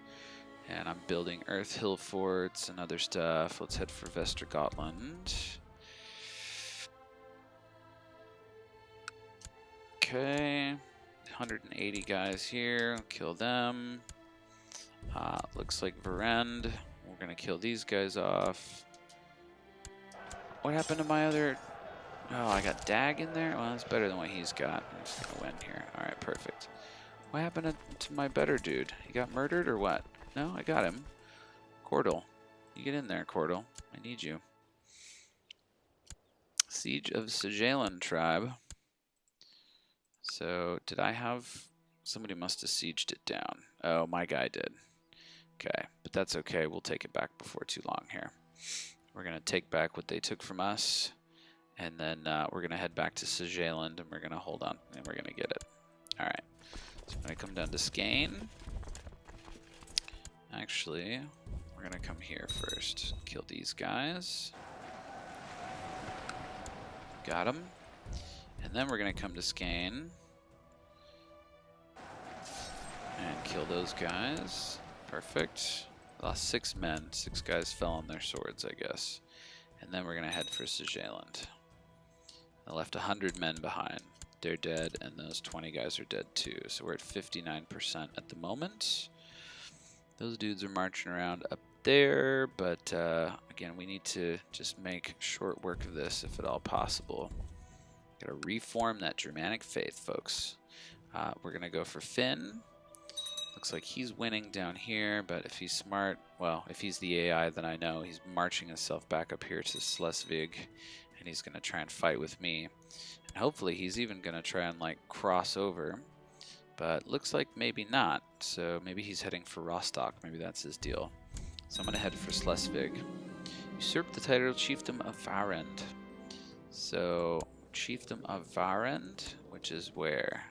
And I'm building Earth Hill forts and other stuff. Let's head for Västergötland. Okay. 180 guys here. Kill them. Looks like Varend. We're going to kill these guys off. What happened to my other... Oh, I got Dag in there? Well, that's better than what he's got. I'm just going to win here. All right, perfect. What happened to my better dude? He got murdered or what? No, I got him. Cordal. You get in there, Cordal. I need you. Siege of Sajalan tribe. So, did I have... Somebody must have sieged it down. Oh, my guy did. Okay, but that's okay. We'll take it back before too long here. We're going to take back what they took from us. And then we're going to head back to Sajaland and we're going to hold on. And we're going to get it. Alright. So, I'm going to come down to Skane. Actually, we're going to come here first. Kill these guys. Got them. And then we're going to come to Skane. And kill those guys. Perfect. Lost 6 men. 6 guys fell on their swords, I guess. And then we're going to head for Sajaland. I left 100 men behind. They're dead, and those 20 guys are dead too. So we're at 59% at the moment. Those dudes are marching around up there, but again, we need to just make short work of this if at all possible. Gotta reform that Germanic faith, folks. We're gonna go for Finn. Looks like he's winning down here, but if he's smart, well, if he's the AI, then I know he's marching himself back up here to Slesvig, and he's gonna try and fight with me. And hopefully he's even gonna try and like cross over. But looks like maybe not, so maybe he's heading for Rostock. Maybe that's his deal. So I'm going to head for Slesvig. Usurp the title Chiefdom of Varend. So, Chiefdom of Varend, which is where?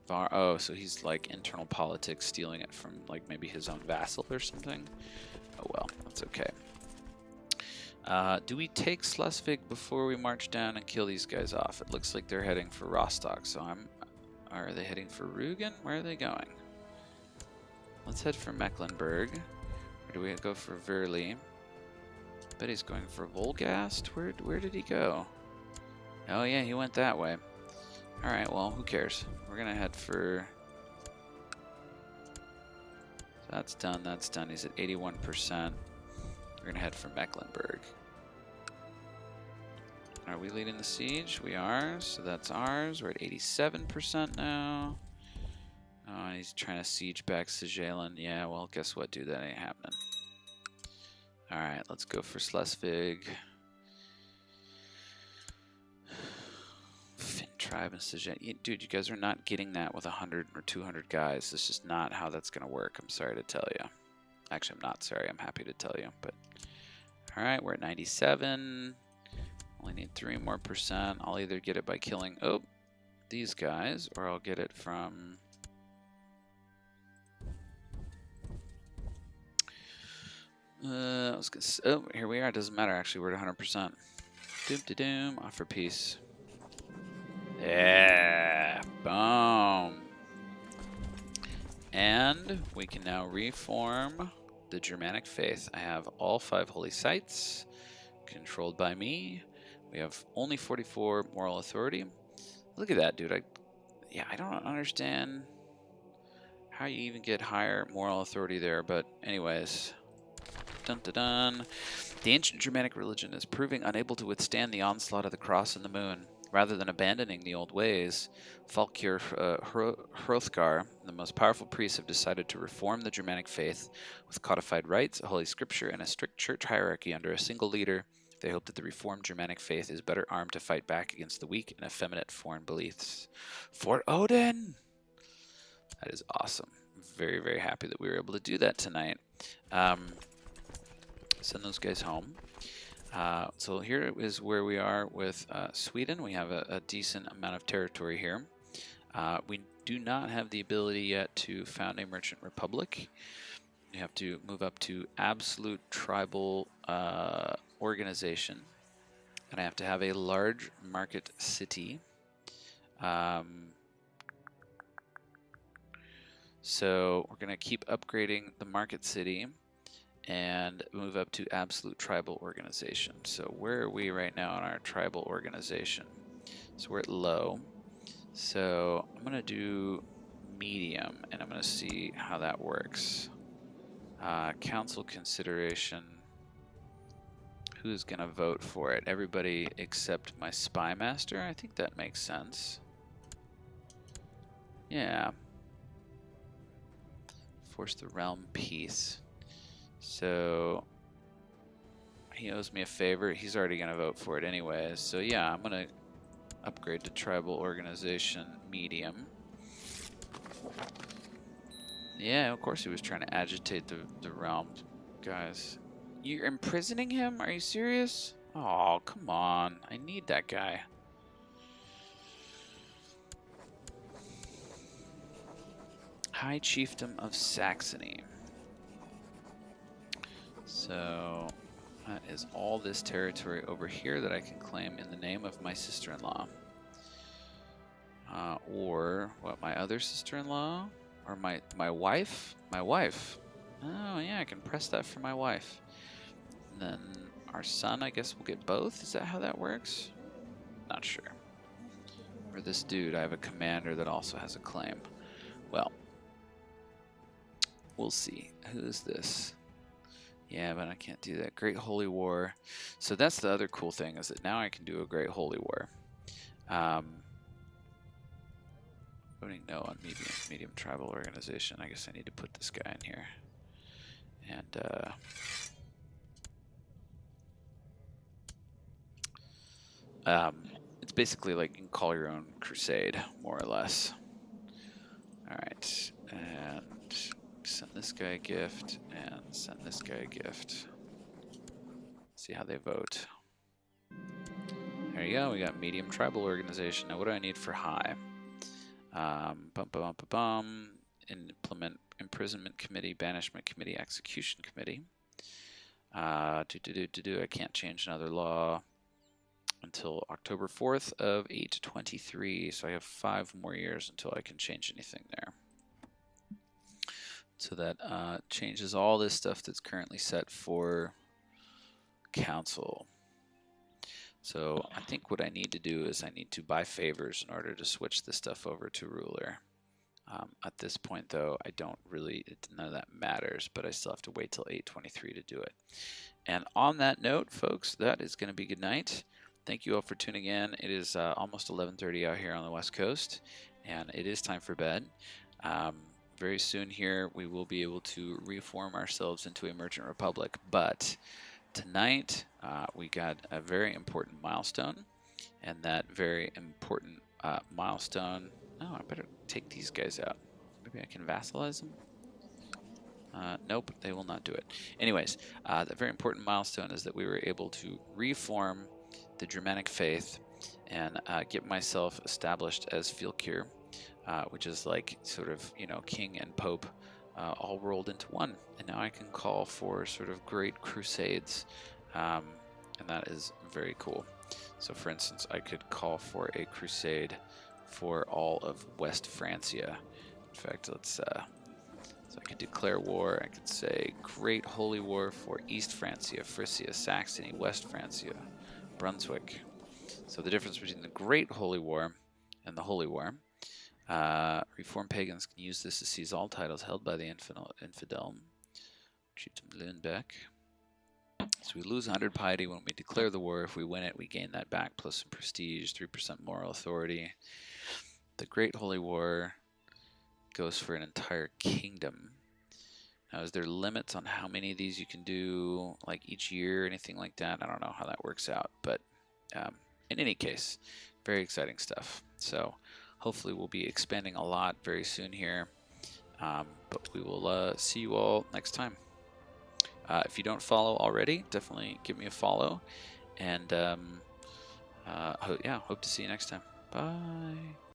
Oh, so he's like internal politics, stealing it from like maybe his own vassal or something. Oh well, that's okay. Do we take Slesvig before we march down and kill these guys off? It looks like they're heading for Rostock, so are they heading for Rügen? Where are they going? Let's head for Mecklenburg. Or do we go for Verli? Bet he's going for Volgast. Where did he go? Oh yeah, he went that way. Alright, well, who cares? We're gonna head for... So that's done, that's done. He's at 81%. We're gonna head for Mecklenburg. Are we leading the siege? We are, so that's ours. We're at 87% now. Oh, and he's trying to siege back Sajalan. Yeah, well, guess what, dude? That ain't happening. Alright, let's go for Slesvig. Finn tribe and Sajalan. Dude, you guys are not getting that with 100 or 200 guys. That's just not how that's going to work. I'm sorry to tell you. Actually, I'm not sorry. I'm happy to tell you. But alright, we're at 97. Only need 3 more %. I'll either get it by killing these guys, or I'll get it from I was gonna say, here we are. It doesn't matter actually. We're at 100%. Doom to doom. Offer peace. And we can now reform the Germanic faith. I have all 5 holy sites controlled by me. We have only 44 moral authority. Look at that, dude. I don't understand how you even get higher moral authority there, but anyways. Dun dun dun. The ancient Germanic religion is proving unable to withstand the onslaught of the cross and the moon. Rather than abandoning the old ways, Falkir Hrothgar, the most powerful priests, have decided to reform the Germanic faith with codified rites, a holy scripture, and a strict church hierarchy under a single leader. They hope that the reformed Germanic faith is better armed to fight back against the weak and effeminate foreign beliefs. For Odin! That is awesome. Very, very happy that we were able to do that tonight. Send those guys home. So here is where we are with Sweden. We have a decent amount of territory here. We do not have the ability yet to found a merchant republic. We have to move up to absolute tribal organization. And I have to have a large market city. So we're going to keep upgrading the market city and move up to absolute tribal organization. So where are we right now in our tribal organization? So we're at low. So I'm going to do medium, and I'm going to see how that works. Council consideration. Who's going to vote for it? Everybody except my spy master? I think that makes sense. Yeah. Force the realm peace. So he owes me a favor. He's already going to vote for it anyways. So yeah, I'm going to upgrade to tribal organization medium. Yeah, of course he was trying to agitate the realm. Guys, you're imprisoning him? Are you serious? Oh, come on. I need that guy. High Chiefdom of Saxony. So that is all this territory over here that I can claim in the name of my sister-in-law. Or what, my other sister-in-law? Or my wife? My wife. Oh yeah, I can press that for my wife. And then our son, I guess we'll get both? Is that how that works? Not sure. Or this dude, I have a commander that also has a claim. Well, we'll see. Who is this? Yeah, but I can't do that. Great Holy War. So that's the other cool thing, is that now I can do a Great Holy War. Voting no on medium tribal organization. I guess I need to put this guy in here. And it's basically like you can call your own crusade, more or less. All right, and send this guy a gift, and send this guy a gift. See how they vote. There you go, we got medium tribal organization. Now what do I need for high? Implement imprisonment committee, banishment committee, execution committee. I can't change another law until October 4th of 823, so I have 5 more years until I can change anything there. So that changes all this stuff that's currently set for council. So I think what I need to do is I need to buy favors in order to switch this stuff over to ruler. At this point, though, I don't really, none of that matters, but I still have to wait till 823 to do it. And on that note, folks, that is going to be good night. Thank you all for tuning in. It is almost 11:30 out here on the West Coast, and it is time for bed. Very soon here, we will be able to reform ourselves into a merchant republic, but tonight we got a very important milestone, and that very important milestone... Oh, I better take these guys out. Maybe I can vassalize them? Nope, they will not do it. Anyways, the very important milestone is that we were able to reform the Germanic faith and get myself established as Fylkir, which is like sort of, you know, king and pope all rolled into one. And now I can call for sort of great crusades, and that is very cool. So for instance, I could call for a crusade for all of West Francia. In fact, let's So I could declare war. I could say Great Holy War for East Francia, Frisia, Saxony, West Francia, Brunswick. So the difference between the Great Holy War and the Holy War. Reformed pagans can use this to seize all titles held by the infidel. Chieftain Lünebeck. So we lose 100 piety when we declare the war. If we win it, we gain that back plus some prestige, 3% moral authority. The Great Holy War goes for an entire kingdom. Now, is there limits on how many of these you can do, like each year, anything like that? I don't know how that works out, but in any case, very exciting stuff. So hopefully we'll be expanding a lot very soon here, but we will see you all next time. If you don't follow already, definitely give me a follow, and yeah, hope to see you next time. Bye.